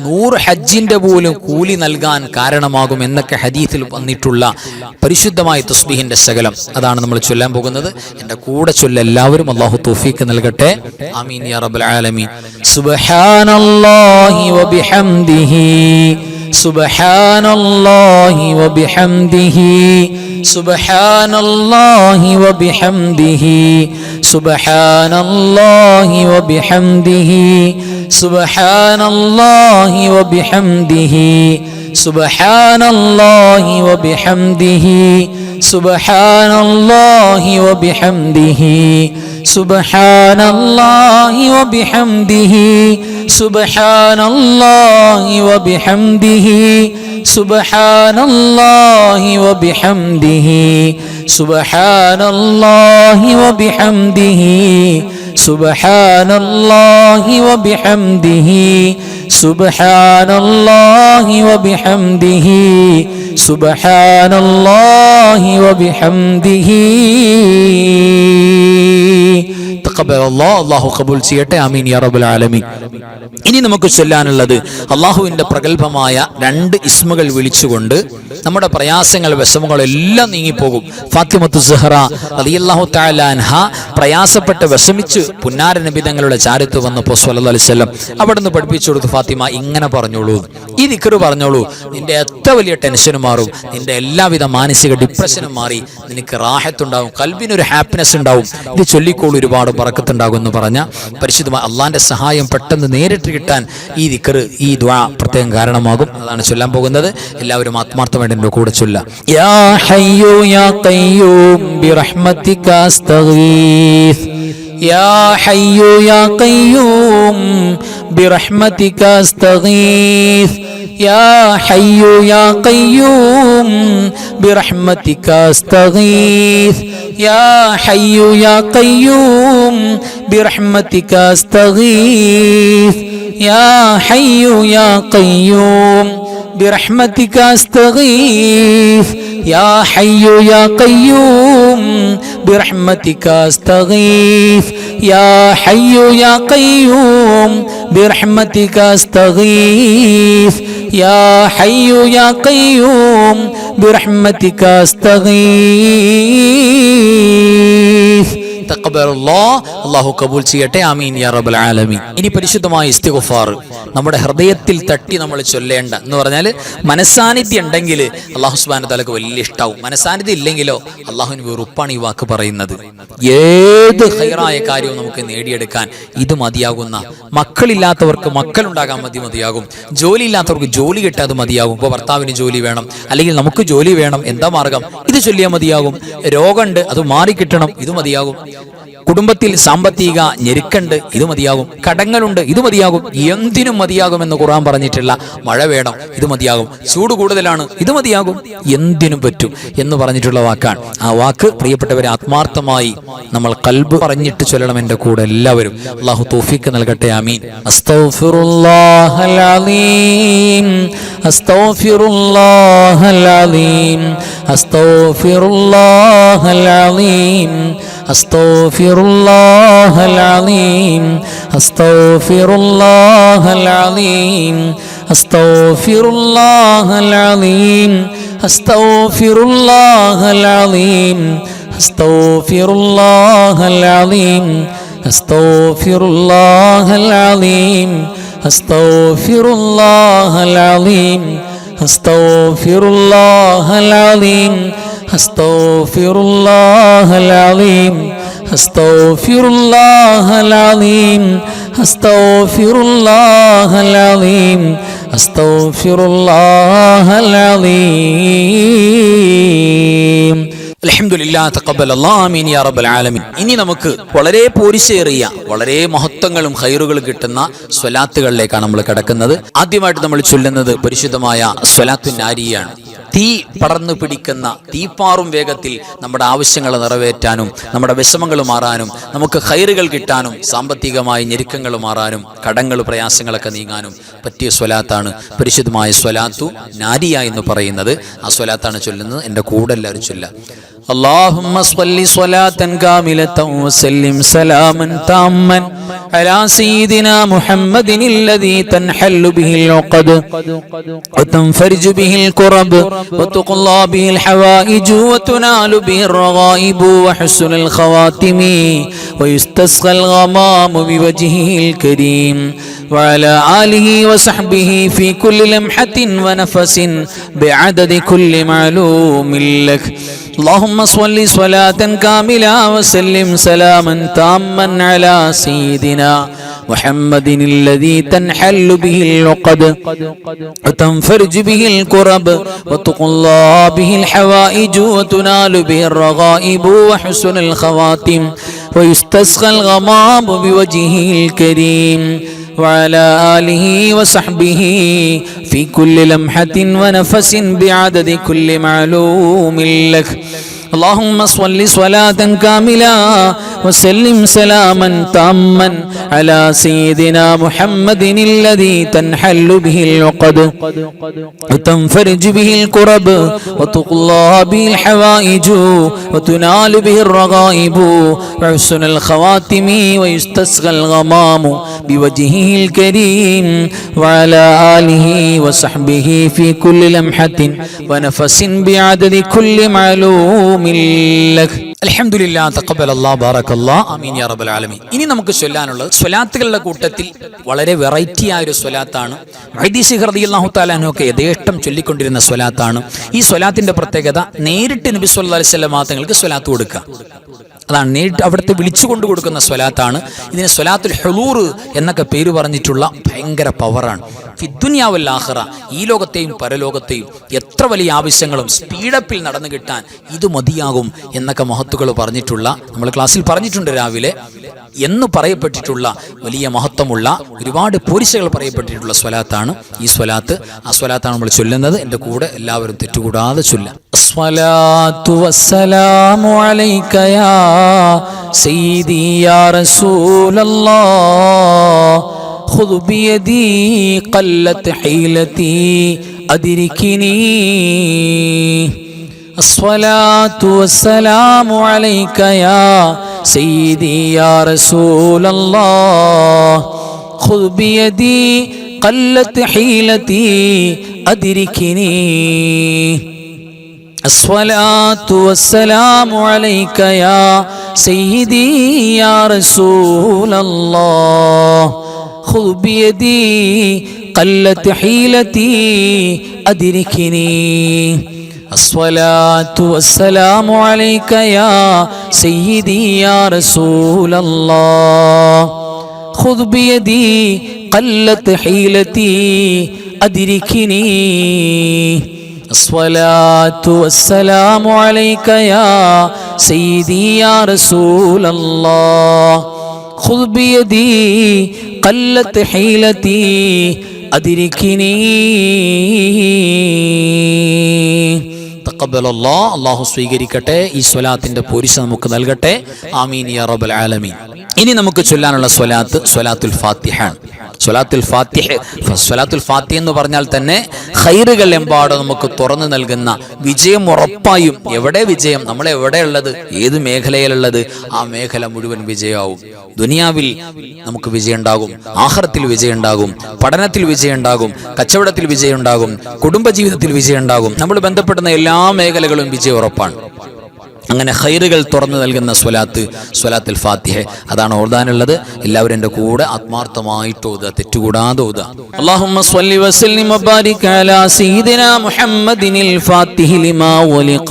100 ഹജ്ജിന്റെ പോലും കൂലി നൽകാൻ കാരണമാകും എന്നൊക്കെ ഹദീസിൽ വന്നിട്ടുള്ള പരിശുദ്ധമായ തസ്ബീഹിന്റെ ശകലം അതാണ് നമ്മൾ ചൊല്ലാൻ പോകുന്നത്. എൻ്റെ കൂടെ ചൊല്ല എല്ലാവരും. അല്ലാഹു തൗഫീഖ് നൽകട്ടെ. ആമീൻ യാ റബ്ബൽ ആലമീൻ. സുബ്ഹാനല്ലാഹി വബിഹംദിഹി സുബ്ഹാനല്ലാഹി വബിഹംദിഹി സുബ്ഹാനല്ലാഹി വബിഹംദിഹി സുബ്ഹാനല്ലാഹി വബിഹംദിഹി സുബ്ഹാനല്ലാഹി വബിഹംദിഹി സുബ്ഹാനല്ലാഹി വബിഹംദിഹി സുബ്ഹാനല്ലാഹി വബിഹംദിഹി സുബ്ഹാനല്ലാഹി വബിഹംദിഹി സുബ്ഹാനല്ലാഹി വബിഹംദിഹി സുബ്ഹാനല്ലാഹി വബിഹംദിഹി സുബ്ഹാനല്ലാഹി വബിഹംദിഹി സുബ്ഹാനല്ലാഹി വബിഹംദിഹി സുബ്ഹാനല്ലാഹി വബിഹംദിഹി സുബ്ഹാനല്ലാഹി വബിഹംദിഹി. അല്ലാഹു കബൂൽ ചെയ്യട്ടെ. ആമീൻ യാ റബ്ബൽ ആലമീൻ. ഇനി നമുക്ക് ചൊല്ലാനുള്ളത് അള്ളാഹുവിന്റെ പ്രഗൽഭമായ 2 ഇസ്മുകൾ വിളിച്ചുകൊണ്ട് നമ്മുടെ പ്രയാസങ്ങൾ വിഷമങ്ങൾ എല്ലാം നീങ്ങിപ്പോകും. ഫാത്തിമത്തു സുഹറ റളിയല്ലാഹു തആല അൻഹ പ്രയാസപ്പെട്ട് വിഷമിച്ച് പുന്നാര നബി തങ്ങളുടെ ചാരത്ത് വന്നപ്പോൾ സ്വല്ലല്ലാഹു അലൈഹി വസല്ലം അവിടുന്ന് പഠിപ്പിച്ചു കൊടുത്തു, ഫാത്തിമ ഇങ്ങനെ പറഞ്ഞോളൂ, ഈ ദിക്റ് പറഞ്ഞോളൂ, നിന്റെ എത്ര വലിയ ടെൻഷനും മാറും, നിന്റെ എല്ലാവിധ മാനസിക ഡിപ്രഷനും മാറി, നിനക്ക് റാഹത്തുണ്ടാവും, കൽബിനൊരു ഹാപ്പിനെസ് ഉണ്ടാവും, ഇത് ചൊല്ലിക്കോളൂ, ഒരുപാട് ബറക്കത്തുണ്ടാകും എന്ന് പറഞ്ഞ പരിശുദ്ധമായ അള്ളാന്റെ സഹായം പെട്ടെന്ന് നേരിട്ട് കിട്ടാൻ ഈ ദിക്റ് ഈ ദുആ പ്രത്യേകം കാരണമാകും. അതാണ് ചൊല്ലാൻ പോകുന്നത്. എല്ലാവരും ആത്മാർത്ഥമായിട്ട് എൻ്റെ കൂടെ ചൊല്ലാം. യാ ഹയ്യു യാ ഖയ്യൂം ബിറഹ്മതിക അസ്തഗീസ് യാ ഹയ്യു യാ ഖയ്യൂം ബിറഹ്മതിക അസ്തഗീസ് യാ ഹയ്യു യാ ഖയ്യൂം ബിറഹ്മതിക അസ്തഗീസ് യാ ഹയ്യു യാ ഖയ്യൂം ബിറഹ്മതിക അസ്തഗീസ് യാ ഹയ്യു യാ ഖയ്യൂം ബിറഹ്മതിക അസ്തഗീസ് യാ ഹയ്യു യാ ഖയ്യൂം ബിറഹ്മതിക അസ്തഗീസ് യാ ഹയ്യു യാ ഖയ്യൂം ബിറഹ്മതിക അസ്തഗീസ് യാ ഹയ്യു യാ ഖയ്യൂം ബിറഹ്മതിക അസ്തഗീസ്. തഖബ്ബലല്ലാഹ്, അല്ലാഹു കബൂൽ ചെയ്യട്ടെ, ആമീൻ യാ റബ്ബൽ ആലമീൻ. ഇനി പരിശുദ്ധമായ ഇസ്തിഗ്ഫാർ നമ്മുടെ ഹൃദയത്തിൽ തട്ടി നമ്മൾ ചൊല്ലേണ്ട എന്ന് പറഞ്ഞാൽ മനസ്സാന്നിധ്യം ഉണ്ടെങ്കിൽ അല്ലാഹു സുബ്ഹാനഹു വതആലക്ക് വലിയ ഇഷ്ടാവും. മനസ്സാന്നിധ്യം ഇല്ലെങ്കിലോ അല്ലാഹുവിന് വെറുപ്പാണ് ഈ വാക്ക് പറയുന്നത്. ഏത് ഖൈറായ കാര്യവും നമുക്ക് നേടിയെടുക്കാൻ ഇത് മതിയാകുന്ന, മക്കളില്ലാത്തവർക്ക് മക്കളുണ്ടാകാൻ മതിയാകും, ജോലി ഇല്ലാത്തവർക്ക് ജോലി കിട്ടാതെ മതിയാകും. ഇപ്പോൾ ഭർത്താവിന് ജോലി വേണം, അല്ലെങ്കിൽ നമുക്ക് ജോലി വേണം, എന്താ മാർഗം? ഇത് ചൊല്ലിയാൽ മതിയാകും. രോഗമുണ്ട്, അത് മാറിക്കിട്ടണം, ഇത് മതിയാകും. കുടുംബത്തിൽ സാമ്പത്തിക ഞെരുക്കുണ്ട്, ഇത് മതിയാകും. കടങ്ങളുണ്ട്, ഇത് മതിയാകും. എന്തിനും മതിയാകുമെന്ന് ഖുർആൻ പറഞ്ഞിട്ടുള്ള മഴ വേണം, ഇത് മതിയാകും. ചൂട് കൂടുതലാണ്, ഇത് മതിയാകും. എന്തിനും പറ്റും എന്ന് പറഞ്ഞിട്ടുള്ള വാക്കാണ്. ആ വാക്ക് പ്രിയപ്പെട്ടവരെ ആത്മാർത്ഥമായി നമ്മൾ ഖൽബ് പറഞ്ഞിട്ട് ചൊല്ലണം. എൻ്റെ കൂടെ എല്ലാവരും. അല്ലാഹു തൗഫീഖ് നൽകട്ടെ, ആമീൻ. അസ്തഗ്ഫിറുല്ലാഹൽ അലീം, അസ്തഗ്ഫിറുല്ലാഹൽ അലീം, അസ്തഗ്ഫിറുല്ലാഹൽ അലീം, അസ്തഗ്ഫിറുല്ലാഹൽ അലീം, അസ്തഗ്ഫിറുല്ലാഹൽ അലീം, അസ്തഗ്ഫിറുല്ലാഹൽ അലീം, അസ്തഗ്ഫിറുല്ലാഹൽ അലീം, അസ്തഗ്ഫിറുല്ലാഹൽ അലീം, അസ്തഗ്ഫിറുല്ലാഹൽ അലീം, അസ്തഗ്ഫിറുല്ലാഹൽ അലീം, അസ്തഗ്ഫിറുല്ലാഹൽ അലീം, അസ്തഗ്ഫിറുല്ലാഹൽ അലീം, അസ്തഗ്ഫിറുല്ലാഹൽ അലീം, അസ്തഗ്ഫിറുല്ലാഹൽ അലീം, അസ്തഗ്ഫിറുല്ലാഹൽ അലീം. അൽഹംദുലില്ലാഹ് തഖബ്ബലല്ലാഹ്, ആമീൻ യാ റബ്ബൽ ആലമീൻ. ഇനി നമുക്ക് വളരെ പോരിശേറിയ, വളരെ മഹത്വങ്ങളും ഖൈറുകളും കിട്ടുന്ന സ്വലാത്തുകളിലേക്കാണ് നമ്മൾ കിടക്കുന്നത്. ആദ്യമായിട്ട് നമ്മൾ ചൊല്ലുന്നത് പരിശുദ്ധമായ സ്വലാത്തു നാരിയാണ്. തീ പടർന്നു പിടിക്കുന്ന, തീപ്പാറും വേഗത്തിൽ നമ്മുടെ ആവശ്യങ്ങൾ നിറവേറ്റാനും, നമ്മുടെ വിഷമങ്ങൾ മാറാനും, നമുക്ക് ഖൈറുകൾ കിട്ടാനും, സാമ്പത്തികമായി ഞെരുക്കങ്ങൾ മാറാനും, കടങ്ങൾ പ്രയാസങ്ങളൊക്കെ നീങ്ങാനും പറ്റിയ സ്വലാത്താണ് പരിശുദ്ധമായ സ്വലാത്തു നാരിയ എന്ന് പറയുന്നത്. ആ സ്വലാത്താണ് ചൊല്ലുന്നത്. എൻ്റെ കൂടെ എല്ലാവരും ചൊല്ലുക. اللهم صل صلاة كاملة وسلم سلاما تاما على سيدنا محمد الذي تنحل به العقد وتنفرج به الكرب وتقضى به الحوائج وتنال به الرغائب وحسن الخواتم ويستسقى الغمام بوجهه الكريم وعلى آله وصحبه في كل لمحة ونفس بعدد كل معلوم لك. اللهم صل صلاة كاملة وسلم سلاما تاما على سيدنا محمد الذي تنحل به العقد وتنفرج به الكرب وتقضى به الحوائج وتنال به الرغائب وحسن الخواتم ويستسقى الغمام بوجهه الكريم وعلى آله وصحبه في كل لمحة ونفس بعدد كل معلوم لك. اللهم صل صلاة كاملة وسلم سلاما تاما على سيدنا محمد الذي تنحل به العقد وتنفرج به الكرب وتقضى به الحوائج وتنال به الرغائب وحسن الخواتم ويستسقى الغمام بوجهه الكريم وعلى آله وصحبه في كل لمحة ونفس بعدد كل معلوم لك. അൽഹംദുലില്ലാഹ് തഖബ്ബലല്ലാഹ് ബാറകല്ലാഹ്, ആമീൻ യാ റബ്ബൽ ആലമീൻ. ഇനി നമുക്ക് ചൊല്ലാനുള്ളത് സ്വലാത്തുകളുടെ കൂട്ടത്തിൽ വളരെ വെറൈറ്റി ആയ ഒരു സ്വലാത്താണ്. മുഹദ്ദിസ് റളിയല്ലാഹു തആല അൻഹു ഒക്കെ യഥേഷ്ടം ചൊല്ലിക്കൊണ്ടിരുന്ന സ്വലാത്താണ്. ഈ സ്വലാത്തിന്റെ പ്രത്യേകത നേരിട്ട് നബി സല്ലല്ലാഹു അലൈഹി വസല്ലം തങ്ങൾക്ക് സ്വലാത്ത് കൊടുക്കുക. അതാണ് നേരിട്ട് അവിടുത്തെ വിളിച്ചുകൊണ്ട് കൊടുക്കുന്ന സ്വലാത്താണ്. ഇതിന് സ്വലാത്തുൽ ഹുളൂർ എന്നൊക്കെ പേര് പറഞ്ഞിട്ടുള്ള ഭയങ്കര പവറാണ്. ഫിദ്ദുനിയ വൽ ആഖിറ, ഈ ലോകത്തെയും പരലോകത്തെയും എത്ര വലിയ ആവശ്യങ്ങളും സ്പീഡപ്പിൽ നടന്നു കിട്ടാൻ ഇത് മതിയാകും എന്നൊക്കെ മഹത്തുക്കൾ പറഞ്ഞിട്ടുള്ള, നമ്മൾ ക്ലാസ്സിൽ പറഞ്ഞിട്ടുണ്ട് രാവിലെ, എന്ന് പറയപ്പെട്ടിട്ടുള്ള വലിയ മഹത്വമുള്ള ഒരുപാട് പോരിശകൾ പറയപ്പെട്ടിട്ടുള്ള സ്വലാത്താണ് ഈ സ്വലാത്ത്. ആ സ്വലാത്താണ് നമ്മൾ ചൊല്ലുന്നത്. എൻ്റെ കൂടെ എല്ലാവരും തെറ്റുകൂടാതെ ചൊല്ലുക. الصلاة والسلام عليك يا سيدي يا رسول الله خذ بيدي قلت حيلتي أدركني الصلاة والسلام عليك يا سيدي يا رسول الله خذ بيدي قلت حيلتي أدركني. الصلاة والسلام عليك يا سيدي يا رسول الله خذ بيدي قلت حيلتي أدركني الصلاة والسلام عليك يا سيدي يا رسول الله خذ بيدي قلت حيلتي أدركني الصلاة والسلام عليك يا سيدي يا رسول الله خذ بيدي قلت حيلتي أدركني തഖബ്ബൽ അല്ലാഹു സ്വീകരിക്കട്ടെ. ഈ സ്വലാത്തിന്റെ പോരിശ നമുക്ക് നൽകട്ടെ. ആമീൻ യാ റബ്ബൽ ആലമീൻ. ഇനി നമുക്ക് ചൊല്ലാനുള്ള സ്വലാത്ത് സ്വലാത്തുൽ ഫാത്തിഹ. സ്വലാത്തുൽ ഫാത്തിഹ എന്ന് പറഞ്ഞാൽ തന്നെ ഖൈറുകൾ എമ്പാടും നമുക്ക് തുറന്നു നൽകുന്ന വിജയം ഉറപ്പായും. എവിടെ വിജയം? നമ്മൾ എവിടെയുള്ളത്, ഏത് മേഖലയിലുള്ളത്, ആ മേഖല മുഴുവൻ വിജയമാവും. ദുനിയാവിൽ നമുക്ക് വിജയം ഉണ്ടാകും, ആഖിറത്തിൽ വിജയം ഉണ്ടാകും, പഠനത്തിൽ വിജയം ഉണ്ടാകും, കച്ചവടത്തിൽ വിജയം ഉണ്ടാകും, കുടുംബജീവിതത്തിൽ വിജയം ഉണ്ടാകും. നമ്മൾ ബന്ധപ്പെടുന്ന എല്ലാ മേഖലകളും വിജയം ഉറപ്പാണ്. അങ്ങനെ ഖൈറുകൾ തുറന്നു നൽകുന്ന സ്വലാത്തുൽ ഫാത്തിഹ, അതാണ് ഓതാനുള്ളത്. എല്ലാവരും എൻ്റെ കൂടെ ആത്മാർത്ഥമായിട്ട് ഓതുക, തെറ്റുകൂടാതെ ഓതുക. അല്ലാഹുമ്മ സ്വല്ലി വസല്ലിം വബാരിക് അലാ സയ്യിദിനാ മുഹമ്മദിനിൽ ഫാത്തിഹി ലിമാ വലിഖ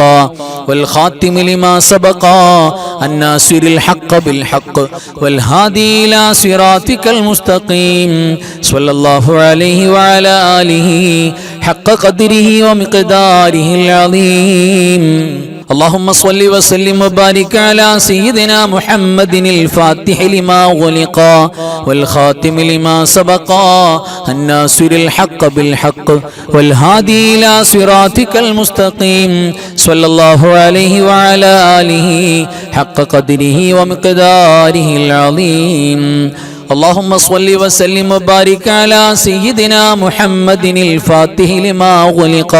വൽ ഖാതിമി ലിമാ സബഖ അന്നാസിറിൽ ഹഖ് ബിൽ ഹഖ് വൽ ഹാദി ഇലാ സിറാതികൽ മുസ്തഖീം സ്വല്ലല്ലാഹു അലൈഹി വഅലാ ആലിഹി ഹഖ് ഖദ്രിഹി വമിഖ്ദാരിഹിൽ അളീം. اللهم صل وسلم وبارك على سيدنا محمد الفاتح لما غلق والخاتم لما سبق الناصر الحق بالحق والهادي إلى صراطك المستقيم صلى الله عليه وعلى آله حق قدره ومقداره العظيم. اللهم صل وسلم وبارك على سيدنا محمد الفاتح لما غلق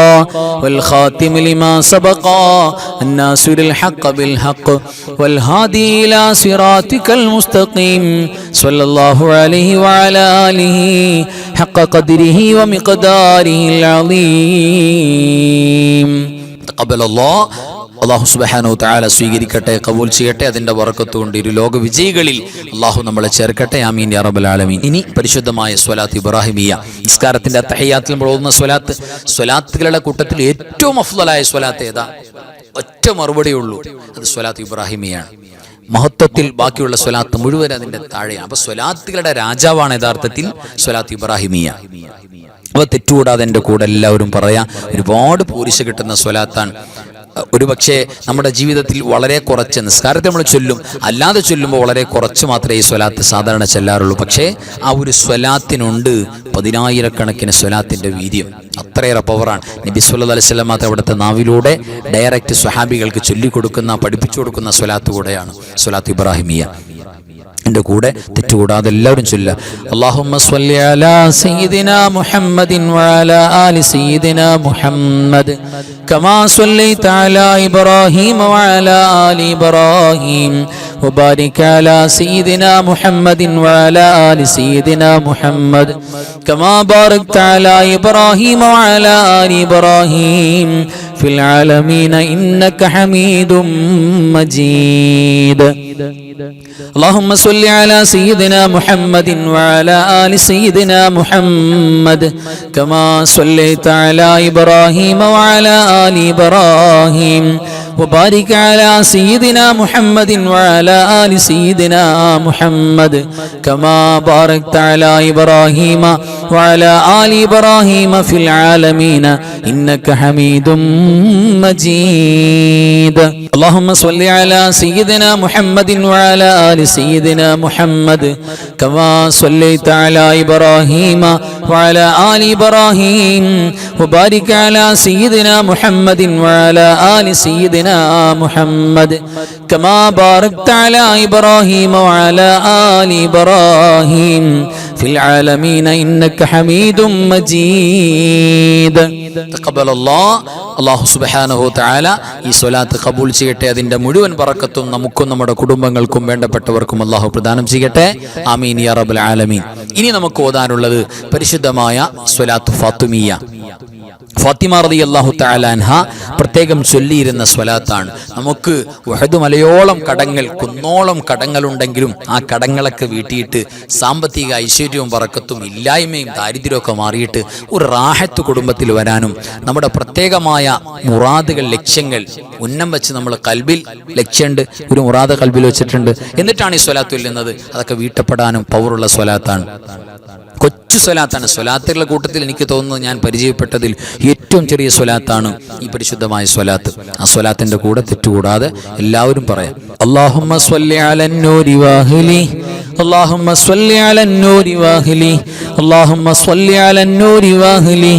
والخاتم لما سبق الناصر الحق بالحق والهادي إلى صراطك المستقيم صلى الله عليه وعلى آله حق قدره ومقداره العظيم. تقبل الله. അല്ലാഹു സുബ്ഹാനഹു വ തആല സ്വീകരിക്കട്ടെ, കബൂൽ ചെയ്യട്ടെ. അതിന്റെ ബറക്കത്ത് കൊണ്ട് ഇരു ലോക വിജയികളിൽ അല്ലാഹു നമ്മളെ ചേർക്കട്ടെ. ആമീൻ യാ റബ്ബൽ ആലമീൻ. ഇനി പരിശുദ്ധമായ സ്വലാത്ത് ഇബ്രാഹിമിയ, നിസ്കാരത്തിന്റെ തഹയ്യാത്തിൽ നമ്മൾ ഓതുന്ന സ്വലാത്തുകളുടെ കൂട്ടത്തിൽ ഏറ്റവും അഫ്ളലായ സ്വലാത്ത് ഏതാ? ഒറ്റ മറുപടിയുള്ളൂ, അത് സ്വലാത്ത് ഇബ്രാഹിമിയാണ്. മഹത്വത്തിൽ ബാക്കിയുള്ള സ്വലാത്ത് മുഴുവൻ അതിന്റെ താഴെയാണ്. അപ്പൊ സ്വലാത്തുകളുടെ രാജാവാണ് യഥാർത്ഥത്തിൽ സ്വലാത്ത് ഇബ്രാഹിമിയ. അവ തെറ്റുകൂടാതെ എൻ്റെ കൂടെ എല്ലാവരും പറയാം. ഒരുപാട് പോരിശ കിട്ടുന്ന സ്വലാത്താണ്. ഒരുപക്ഷെ നമ്മുടെ ജീവിതത്തിൽ വളരെ കുറച്ച്, നിസ്കാരത്തെ നമ്മൾ ചൊല്ലും, അല്ലാതെ ചൊല്ലുമ്പോൾ വളരെ കുറച്ച് മാത്രമേ ഈ സ്വലാത്ത് സാധാരണ ചെല്ലാറുള്ളൂ. പക്ഷേ ആ ഒരു സ്വലാത്തിനുണ്ട് 10,000 സ്വലാത്തിന്റെ വീര്യം. അത്രയേറെ പവറാണ്. നബി സല്ലല്ലാഹു അലൈഹി വസല്ലം അവിടുത്തെ നാവിലൂടെ ഡയറക്റ്റ് സ്വഹാബികൾക്ക് ചൊല്ലിക്കൊടുക്കുന്ന, പഠിപ്പിച്ചു കൊടുക്കുന്ന സ്വലാത്ത് കൂടെയാണ് സ്വലാത്ത് ഇബ്രാഹിമിയ. എൻ്റെ കൂടെ തെറ്റുകൂടാതെ എല്ലാവരും ചൊല്ലുക. അല്ലാഹുമ്മ സ്വല്ലി അലാ സയ്യിദിനാ മുഹമ്മദിൻ വഅലാ ആലി സയ്യിദിനാ മുഹമ്മദ് കമാ സ്വല്ലൈത അലാ ഇബ്രാഹീമ വഅലാ ആലി ഇബ്രാഹീം وبارك على سيدنا محمد وعلى آل سيدنا محمد كما باركت على إبراهيم وعلى آل إبراهيم في العالمين إنك حميد مجيد. اللهم صل على سيدنا محمد وعلى آل سيدنا محمد كما صليت على إبراهيم وعلى آل إبراهيم وبارك على سيدنا محمد وعلى آل سيدنا محمد كما باركت على إبراهيم وعلى آل إبراهيم في العالمين إنك حميد مجيد. اللهم صل على سيدنا محمد وعلى آل سيدنا محمد كما صليت على إبراهيم وعلى آل إبراهيم وبارك على سيدنا محمد وعلى آل سيدنا محمد كما باركت على إبراهيم وعلى آل إبراهيم في العالمين إنك حميد مجيد. تقبل الله. അല്ലാഹു സുബ്ഹാനഹു വ തആല ഈ സ്വലാത്ത് ഖബൂൽ ചെയ്യട്ടെ. അതിന്റെ മുഴുവൻ ബറക്കത്തും നമുക്കും നമ്മുടെ കുടുംബങ്ങൾക്കും വേണ്ടപ്പെട്ടവർക്കും അല്ലാഹു പ്രദാനം ചെയ്യട്ടെ. ആമീൻ യാ റബ്ബൽ ആലമീൻ. ഇനി നമുക്ക് ഓതാനുള്ളത് പരിശുദ്ധമായ സ്വലാത്ത് ഫാത്തിമിയ. ഫാത്തിമ റളിയല്ലാഹു തആല അൻഹ പ്രത്യേകം ചൊല്ലിയിരുന്ന സ്വലാത്താണ്. നമുക്ക് ഉഹദ് മലയോളം കടങ്ങൾ, കുന്നോളം കടങ്ങളുണ്ടെങ്കിലും ആ കടങ്ങളൊക്കെ വീട്ടിയിട്ട് സാമ്പത്തിക ഐശ്വര്യവും ബറക്കത്തും ഇല്ലായ്മയും ദാരിദ്ര്യമൊക്കെ മാറിയിട്ട് ഒരു റാഹത്ത് കുടുംബത്തിൽ വരാനും നമ്മുടെ പ്രത്യേകമായ മുറാദുകൾ, ലക്ഷ്യങ്ങൾ ഉന്നം വെച്ച് നമ്മൾ കൽബിൽ ലക്ഷ്യമുണ്ട്, ഒരു മുറാദ് കൽബിൽ വെച്ചിട്ടുണ്ട്, എന്നിട്ടാണ് ഈ സ്വലാത്ത് ചൊല്ലുന്നത്. അതൊക്കെ വീട്ടപ്പെടാനും പവറുള്ള സ്വലാത്താണ്. കൊച്ചു സ്വലാത്താണ്. സ്വലാത്തുകളുടെ കൂട്ടത്തിൽ എനിക്ക് തോന്നുന്നത് ഞാൻ പരിചയപ്പെട്ടതിൽ ഏറ്റവും ചെറിയ സ്വലാത്താണ് ഈ പരിശുദ്ധമായ സ്വലാത്ത്. ആ സ്വലാത്തിന്റെ കൂടെ തെറ്റുകൂടാതെ എല്ലാവരും പറയാം. അല്ലാഹുമ്മ സ്വല്ലി അലൻ നൂരി വാഹിലി, അല്ലാഹുമ്മ സ്വല്ലി അലൻ നൂരി വാഹിലി, അല്ലാഹുമ്മ സ്വല്ലി അലൻ നൂരി വാഹിലി,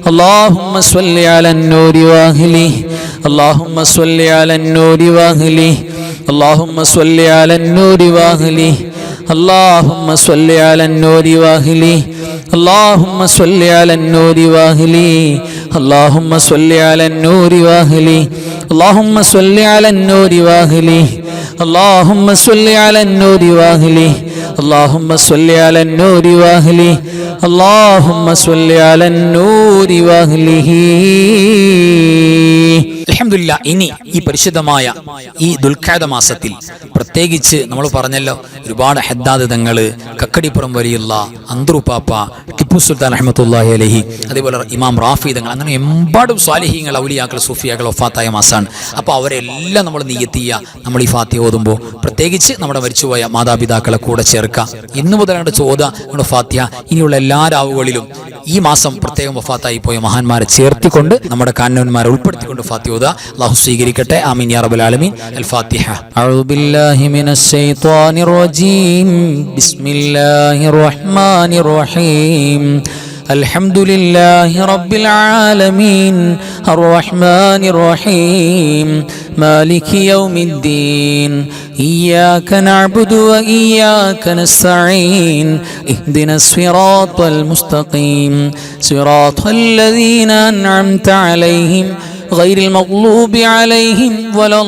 അല്ലാഹുമ്മ സ്വല്ലി അലൻ നൂരി വാഹിലി, അല്ലാഹുമ്മ സ്വല്ലി അലൻ നൂരി വാഹിലി, അല്ലാഹുമ്മ സ്വല്ലി അലൻ നൂരി വാഹിലി, اللهم صل على النور واهلي، اللهم صل على النور واهلي، اللهم صل على النور واهلي، اللهم صل على النور واهلي، اللهم صل على النور واهلي، اللهم صل على النور واهلي، اللهم صل على النور واهله. അൽഹംദുലില്ലാ. ഇനി ഈ പരിശുദ്ധമായ ഈ ദുൽഖഅദ മാസത്തിൽ പ്രത്യേകിച്ച് നമ്മൾ പറഞ്ഞല്ലോ, ഒരുപാട് ഹദ്ദാദ് തങ്ങള്, കക്കടിപ്പുറം വലിയുള്ള അന്തറുപ്പാപ്പ, ടിപ്പു സുൽത്താൻ റഹ്മത്തുള്ളാഹി അലൈഹി, അതേപോലെ ഇമാം റാഫി തങ്ങൾ, അങ്ങനെ എമ്പാടും സ്വാലിഹീങ്ങൾ, ഔലിയാക്കൾ, സൂഫിയാക്കൾ വഫാത്തായ മാസമാണ്. അപ്പോൾ അവരെല്ലാം നമ്മൾ നിയ്യത്തിയ നമ്മൾ ഈ ഫാത്തിഹ ഓതുമ്പോൾ പ്രത്യേകിച്ച് നമ്മുടെ മരിച്ചുപോയ മാതാപിതാക്കളെ കൂടെ ചേർക്കുക. ഇന്നു മുതലാണ് ചോദ നമ്മുടെ ഫാത്തിഹ. ഇനിയുള്ള എല്ലാ രാവുകളിലും ഈ മാസം പ്രത്യേകം വഫാത്തായി പോയ മഹാന്മാരെ ചേർത്തിക്കൊണ്ട് നമ്മുടെ കാരണവന്മാരെ ഉൾപ്പെടുത്തിക്കൊണ്ട് ഫാത്തിഹ ഓതുക. അല്ലാഹു സ്വീകരിക്കട്ടെ. ആമീൻ യാ റബ്ബൽ ആലമീൻ. അൽ ഫാത്തിഹ. അഊദു ബില്ലാഹി മിനശ് ശൈത്വാനിർ റജീം. ബിസ്മില്ലാഹിർ റഹ്മാനിർ റഹീം. الحمد لله رب العالمين الرحمن الرحيم مالك يوم الدين إياك نعبد وإياك نستعين اهدنا الصراط المستقيم صراط الذين أنعمت عليهم غير المغلوب عليهم ولا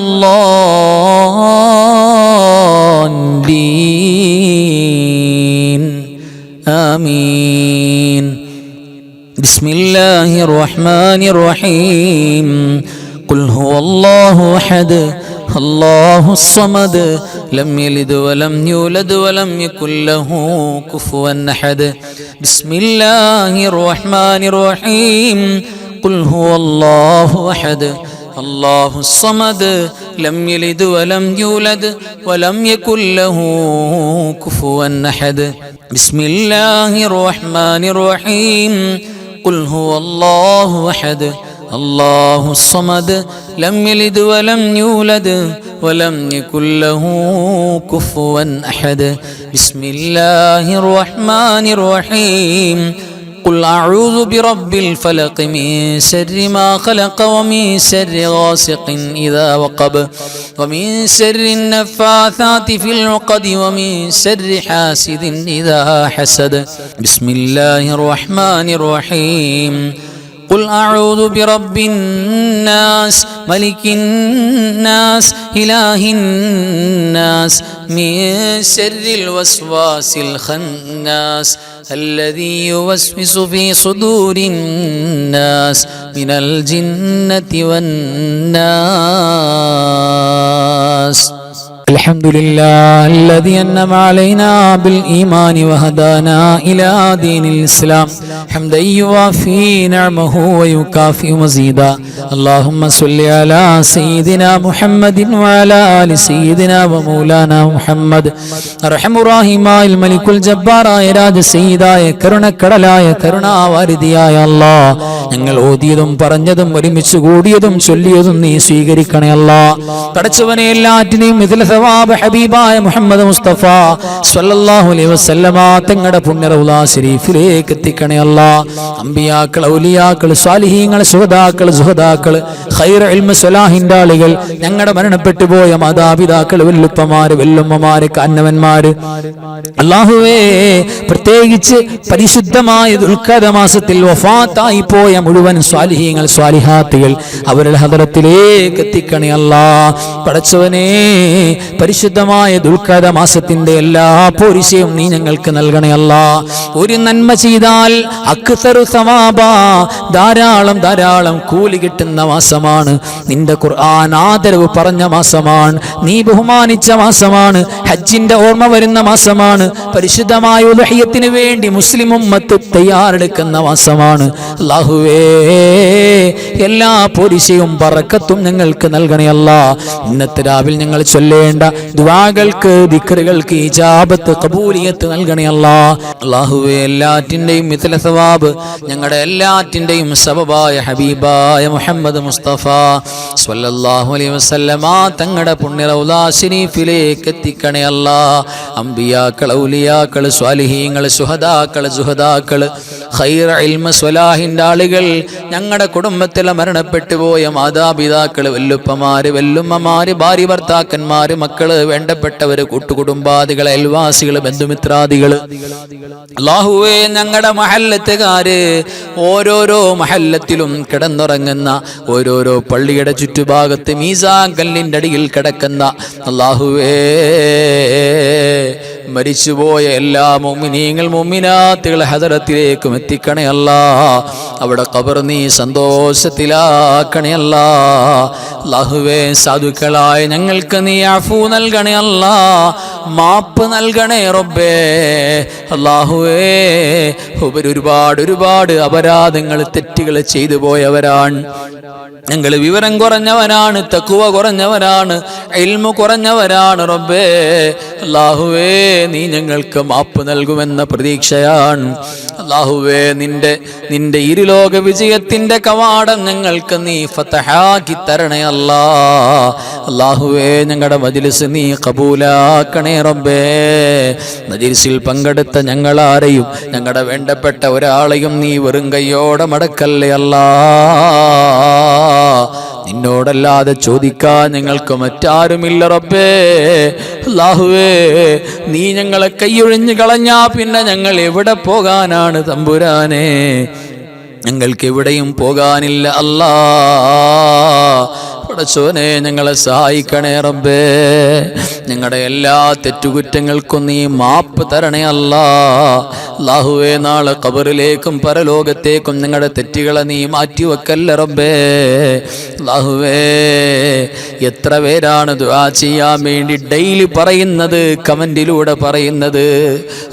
الضالين آمين. بسم الله الرحمن الرحيم. قل هو الله أحد الله الصمد لم يلد ولم يولد ولم يكن له كفوا أحد. بسم الله الرحمن الرحيم. قل هو الله أحد الله الصمد لم يلد ولم يولد ولم يكن له كفوا أحد. بسم الله الرحمن الرحيم. قل هو الله أحد الله الصمد لم يلد ولم يولد ولم يكن له كفوا أحد. بسم الله الرحمن الرحيم. قل أعوذ برب الفلق من شر ما خلق ومن شر غاسق إذا وقب ومن شر النفاثات في العقد ومن شر حاسد إذا حسد. بسم الله الرحمن الرحيم. قل أعوذ برب الناس ملك الناس إله الناس من شر الوسواس الخناس الذي يوسوس في صدور الناس من الجنة والناس. الحمد لله الذي أنعم علينا بالإيمان وهدانا إلى دين الإسلام حمدا يوافي نعمه ويكافئ مزيدا. اللهم صل على سيدنا محمد وعلى آل سيدنا ومولانا محمد. أرحم الراحمين الملك الجبار إراد سيدا കരുണക്കടലായ കരുണാവാരിധിയായ അല്ലാഹ്, ഞങ്ങൾ ഓതിയതും പറഞ്ഞതും ഒരുമിച്ച് കൂടിയതും ചൊല്ലിയതും നീ സ്വീകരിക്കണേ അല്ലാഹ്. പടച്ചവനെ എല്ലാറ്റിനെയും ഇതിലെ സവാബ് ഹബീബായ മുഹമ്മദ് മുസ്തഫ സ്വല്ലല്ലാഹു അലൈഹി വസല്ലമ തങ്ങളുടെ പുണ്യ റൗള ശരീഫിലേക്ക് എത്തിക്കണേ അല്ലാഹ്. അമ്പിയാക്കൾ, ഔലിയാക്കൾ, സ്വാലിഹീങ്ങൾ, ശുഹദാക്കൾ, സുഹദാക്കൾ, ഖൈർ ഇൽമു സ്വലാഹിന്റെ ആളുകൾ, ഞങ്ങളുടെ മരണപ്പെട്ടു പോയ മാതാപിതാക്കൾ, വല്ലുപ്പമാര്, വല്ലുമ്മമാര്, കാരണവന്മാര്, അല്ലാഹുവേ പ്രത്യേകിച്ച് പരിശുദ്ധമായ ദുൽഖഅദ മാസത്തിൽ വഫാത്തായി പോയ മുഴുവൻ സ്വാലിഹീങ്ങൾ, സ്വാലിഹാത്തുകൾ അവരുടെ ഹദറത്തിലേക്ക് എത്തിക്കണേ അല്ലാഹ്. പടച്ചവനെ പരിശുദ്ധമായ ദുൽഖഅദ മാസത്തിന്റെ എല്ലാ പോരിശയും നീ ഞങ്ങൾക്ക് നൽകണേ അല്ലാ. ഒരു നന്മ ചെയ്താൽ അക്തറു സവാബാ, ധാരാളം ധാരാളം കൂലി കിട്ടുന്ന മാസമാണ്. നിന്റെ ഖുർആൻ ആദരവ് പറഞ്ഞ മാസമാണ്, നീ ബഹുമാനിച്ച മാസമാണ്, ഹജ്ജിന്റെ ഓർമ്മ വരുന്ന മാസമാണ്, പരിശുദ്ധമായ ഉദ്ഹിയത്തിന് വേണ്ടി മുസ്ലിം ഉമ്മത്ത് തയ്യാറെടുക്കുന്ന മാസമാണ്. അല്ലാഹുവേ, എല്ലാ പോരിശയും ബറക്കത്തും ഞങ്ങൾക്ക് നൽകണേ അല്ലാ. ഇന്നത്തെ രാവിലെ ഞങ്ങൾ ചൊല്ലേണ്ട ദുആകൾക്ക് ദിക്റുകൾക്ക് ഇജാബത്ത് ഖബൂലിയത്ത് നൽകണേ അല്ലാ. അല്ലാഹുവേ, എല്ലാറ്റിന്റെയും മിത്ല സവാബ് ഞങ്ങളുടെ എല്ലാറ്റിന്റെയും സബബായ ഹബീബായ മുഹമ്മദ് മുസ്തഫ സ്വല്ലല്ലാഹു അലൈഹി വസല്ലമ തങ്ങളുടെ പുണ്യ റൗള ശരീഫിലേക്ക് എത്തിക്കണേ അല്ലാ. അംബിയാക്കൾ, ഔലിയാക്കൾ, സ്വാലിഹീങ്ങൾ, ശുഹദാക്കൾ, സുഹദാക്കൾ, ഖൈർ ഇൽമ സ്വലാഹിന്റെ ആളുകൾ, ഞങ്ങളുടെ കുടുംബത്തിലെ മരണപ്പെട്ടു പോയ മാതാപിതാക്കൾ, വല്ലുപ്പമാര്, വല്ലുമ്മമാര്, ഭാര്യ ഭർത്താക്കന്മാര്, മക്കള്, വേണ്ടപ്പെട്ടവര്, കൂട്ടുകുടുംബാദികൾ, അയൽവാസികൾ, ബന്ധുമിത്രാദികൾ, അല്ലാഹുവേ, ഞങ്ങളുടെ മഹല്ലത്തുകാര്, ഓരോരോ മഹല്ലത്തിലും കിടന്നുറങ്ങുന്ന, ഓരോരോ പള്ളിയുടെ ചുറ്റുഭാഗത്ത് മീസാൻ കല്ലിന്റെ അടിയിൽ കിടക്കുന്ന, അല്ലാഹുവേ, മരിച്ചുപോയ എല്ലാ മുഅ്മിനീങ്ങൾ മുഅ്മിനാത്തുകളെ ഹദറത്തിലേക്കും എത്തിക്കണേ അല്ലാ. അവിടെ ഖബർ നീ സന്തോഷത്തിലാക്കണേ അല്ലാ. അല്ലാഹുവേ, സാധുക്കളായ ഞങ്ങൾക്ക് നീ അഫൂ നൽകണേ അല്ലാ, മാപ്പ് നൽകണേ റബ്ബേ. അല്ലാഹുവേ, ഒരുപാട് അപരാധങ്ങൾ, തെറ്റുകൾ ചെയ്തു പോയവരാണ് ഞങ്ങൾ. വിവരം കുറഞ്ഞവരാണ്, തഖ്വ കുറഞ്ഞവരാണ്, ഇൽമു കുറഞ്ഞവരാണ് റബ്ബേ. അല്ലാഹുവേ, നീ ഞങ്ങൾക്ക് മാപ്പ് നൽകുമെന്ന പ്രതീക്ഷയാണ്. അല്ലാഹുവേ, നിന്റെ ഇരുലോക വിജയത്തിന്റെ കവാടം ഞങ്ങൾക്ക് നീ ഫതഹാക്കി തരണേ അല്ലാ. അല്ലാഹുവേ, ഞങ്ങളുടെ മജ്ലിസ് നീ ഖബൂലാക്കണേ റബ്ബേ. മജ്ലിസിൽ പങ്കെടുത്ത ഞങ്ങളാരെയും, ഞങ്ങളുടെ വേണ്ടപ്പെട്ട ഒരാളെയും നീ വെറും കൈയോടെ മടക്കല്ലേ അല്ലാ. നിന്നോടല്ലാതെ ചോദിക്കാൻ ഞങ്ങൾക്ക് മറ്റാരുമില്ല റബ്ബേ. അല്ലാഹുവേ, നീ ഞങ്ങളെ കൈയൊഴിഞ്ഞു കളഞ്ഞാ പിന്നെ ഞങ്ങൾ എവിടെ പോകാനാണ് തമ്പുരാനെ? ഞങ്ങൾക്ക് എവിടെയും പോകാനില്ല അല്ലാ. പടച്ചോനെ, ഞങ്ങളെ സഹായിക്കണേ റബ്ബേ. ഞങ്ങളുടെ എല്ലാ തെറ്റുകുറ്റങ്ങൾക്കും നീ മാപ്പ് തരണേ അല്ലാ. അല്ലാഹുവേ, നാളെ ഖബറിലേക്കും പരലോകത്തേക്കും ഞങ്ങളുടെ തെറ്റുകളെ നീ മാറ്റിവെക്കല്ല റബ്ബേ. അല്ലാഹുവേ, എത്ര പേരാണ് ദുആ ചെയ്യാൻ വേണ്ടി ഡെയിലി പറയുന്നത്, കമന്റിലൂടെ പറയുന്നത്.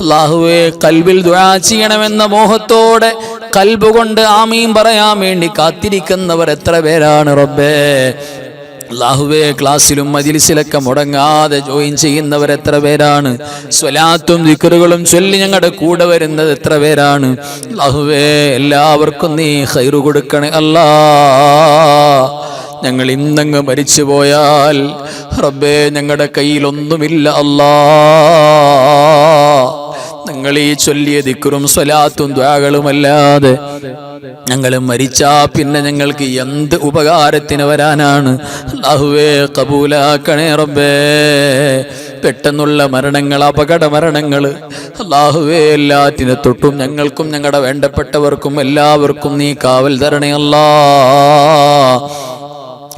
അല്ലാഹുവേ, ഖൽബിൽ ദുആ ചെയ്യണമെന്ന മോഹത്തോടെ ഖൽബ് കൊണ്ട് ആമീൻ പറയാൻ വേണ്ടി കാത്തിരിക്കുന്നവർ എത്ര പേരാണ് റബ്ബേ. അല്ലാഹുവേ, ക്ലാസ്സിലും മജ്ലിസിലൊക്കെ മുടങ്ങാതെ ജോയിൻ ചെയ്യുന്നവർ എത്ര പേരാണ്? സ്വലാത്തും ദിക്റുകളും ചൊല്ലി ഞങ്ങളുടെ കൂടെ വരുന്നത് എത്ര പേരാണ്? അല്ലാഹുവേ, എല്ലാവർക്കും നീ ഖൈറ് കൊടുക്കണേ അല്ലാ. ഞങ്ങൾ ഇന്നങ്ങ് മരിച്ചു പോയാൽ റബ്ബേ, ഞങ്ങളുടെ കയ്യിലൊന്നുമില്ല അല്ലാ. ഞങ്ങൾ ഈ ചൊല്ലിയ ദിക്റും സ്വലാത്തും ദുആകളുമല്ലാതെ ഞങ്ങൾ മരിച്ചാ പിന്നെ ഞങ്ങൾക്ക് എന്ത് ഉപകാരത്തിന് വരാനാണ്? അല്ലാഹുവേ, ഖബൂലാക്കണേ റബ്ബേ. പെട്ടെന്നുള്ള മരണങ്ങൾ, അപകട മരണങ്ങൾ, അല്ലാഹുവേ, എല്ലാറ്റിനെ തൊട്ടും ഞങ്ങൾക്കും ഞങ്ങളുടെ വേണ്ടപ്പെട്ടവർക്കും എല്ലാവർക്കും നീ കാവൽ തരണേ അല്ലാ.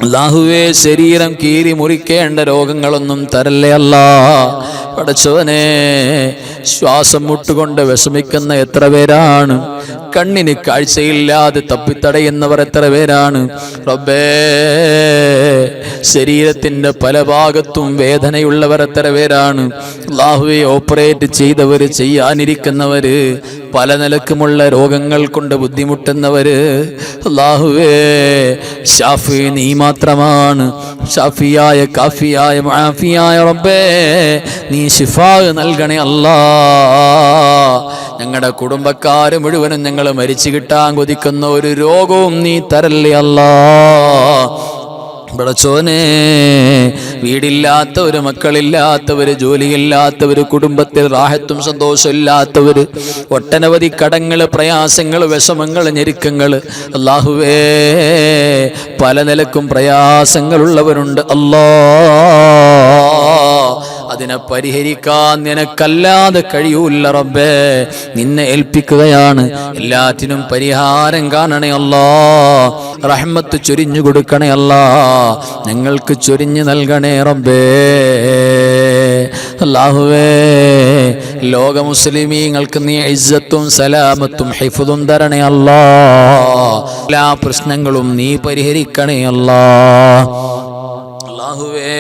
അല്ലാഹുവേ, ശരീരം കീറി മുറിക്കേണ്ട രോഗങ്ങളൊന്നും തരല്ലേ അല്ലാ. പടച്ചവനെ, ശ്വാസം മുട്ടുകൊണ്ട് വിഷമിക്കുന്ന എത്ര പേരാണ്? കണ്ണിന് കാഴ്ചയില്ലാതെ തപ്പിത്തടയുന്നവർ എത്ര പേരാണ് റബ്ബേ? ശരീരത്തിന്റെ പല ഭാഗത്തും വേദനയുള്ളവർ എത്ര പേരാണ്? അല്ലാഹുവേ, ഓപ്പറേറ്റ് ചെയ്തവര്, ചെയ്യാനിരിക്കുന്നവര്, പല നിലക്കുമുള്ള രോഗങ്ങൾ കൊണ്ട് ബുദ്ധിമുട്ടുന്നവര്, അല്ലാഹുവേ, ഷാഫി നീ മാത്രമാണ്. ഷാഫിയായ, കാഫിയായ, മുആഫിയായ റബ്ബേ, നീ ശിഫാ നൽകണേ അല്ലാ. ഞങ്ങളുടെ കുടുംബക്കാര് മുഴുവനും ഞങ്ങൾ മരിച്ചു കിട്ടാൻ കൊതിക്കുന്ന ഒരു രോഗവും നീ തരല്ലേ അല്ലാ. പടച്ചോനെ, വീടില്ലാത്തവര്, മക്കളില്ലാത്തവര്, ജോലിയില്ലാത്തവര്, കുടുംബത്തിൽ റാഹത്തും സന്തോഷം ഇല്ലാത്തവര്, ഒട്ടനവധി കടങ്ങള്, പ്രയാസങ്ങള്, വിഷമങ്ങള്, ഞെരുക്കങ്ങള്, അല്ലാഹുവേ, പല നിലക്കും പ്രയാസങ്ങളുള്ളവരുണ്ട് അല്ലാ. അതിനെ പരിഹരിക്കാൻ നിനക്കല്ലാതെ കഴിയൂല്ല റബ്ബേ. നിന്നെ ഏൽപ്പിക്കുകയാണ്. എല്ലാറ്റിനും പരിഹാരം കാണണേ അല്ലാ. റഹ്മത്ത് ചൊരിഞ്ഞു കൊടുക്കണേ അല്ലാ. ഞങ്ങൾക്ക് ചൊരിഞ്ഞു നൽകണേ റബ്ബേ. അല്ലാഹുവേ, ലോക മുസ്ലിമീങ്ങൾക്ക് നീ ഇസ്സത്തും സലാമത്തും ഹിഫ്ദും തരണേ അല്ലാ. എല്ലാ പ്രശ്നങ്ങളും നീ പരിഹരിക്കണേ അല്ലാ. അല്ലാഹുവേ,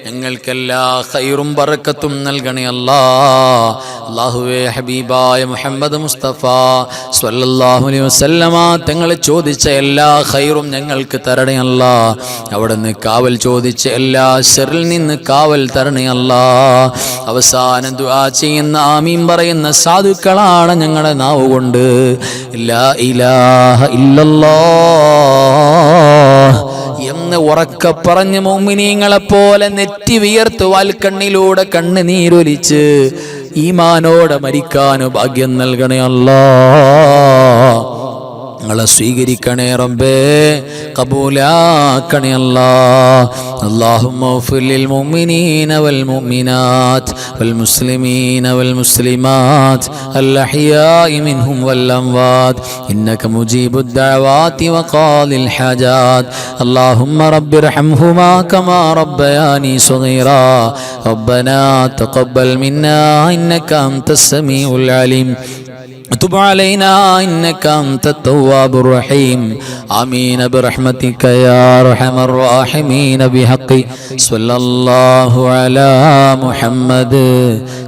ഞങ്ങൾക്കെല്ലാ ഖൈറും ബറക്കത്തും നൽകണേ അല്ലാ. അല്ലാഹുവേ, ഹബീബായ മുഹമ്മദ് മുസ്തഫ സ്വല്ലല്ലാഹു അലൈഹി വസല്ലമ തങ്ങൾ ചോദിച്ച എല്ലാ ഖൈറും ഞങ്ങൾക്ക് തരണേ അല്ലാ. അവിടുന്ന് കാവൽ ചോദിച്ച എല്ലാ ശർറിൽ നിന്ന് കാവൽ തരണേ അല്ലാ. അവസാനം ദുആ ചെയ്യുന്ന ആമീൻ പറയുന്ന സാധുക്കളാണ് ഞങ്ങളുടെ നാവ് കൊണ്ട് ലാ ഇലാഹ ഇല്ലല്ലാഹ് എന്ന് ഉറക്കെ പറഞ്ഞ് മുഅ്മിനീങ്ങളെ പോലെ നെറ്റി വിയർത്ത് വാൽക്കണ്ണിലൂടെ കണ്ണുനീരൊലിച്ച് ഈമാനോടെ മരിക്കാനു ഭാഗ്യം നൽകണേ അല്ലാഹ്. ഞങ്ങളെ സ്വീകരിക്കണേ റബ്ബേ, കബൂലാക്കണേ അല്ലാഹ്. اللهم اغفر للمؤمنين والمؤمنات والمسلمين والمسلمات الأحياء منهم والأموات إنك مجيب الدعوات وقاضي الحاجات. اللهم رب ارحمهما كما ربياني صغيرا. ربنا تقبل منا إنك أنت السميع العليم. تب علينا إنك أنت التواب الرحيم. آمين برحمتك يا أرحم الراحمين. بحق صلى الله على محمد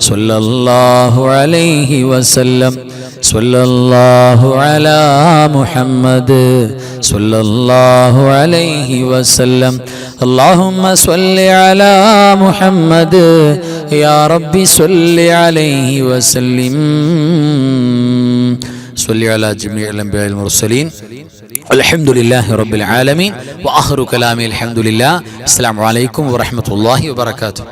صلى الله عليه وسلم. صلى الله على محمد صلى الله عليه وسلم. اللهم صل على محمد يا ربي صل عليه وسلم. صل على جميع الأنبياء المرسلين. الحمد لله رب العالمين. وآخر كلامي الحمد لله. السلام عليكم ورحمة الله وبركاته.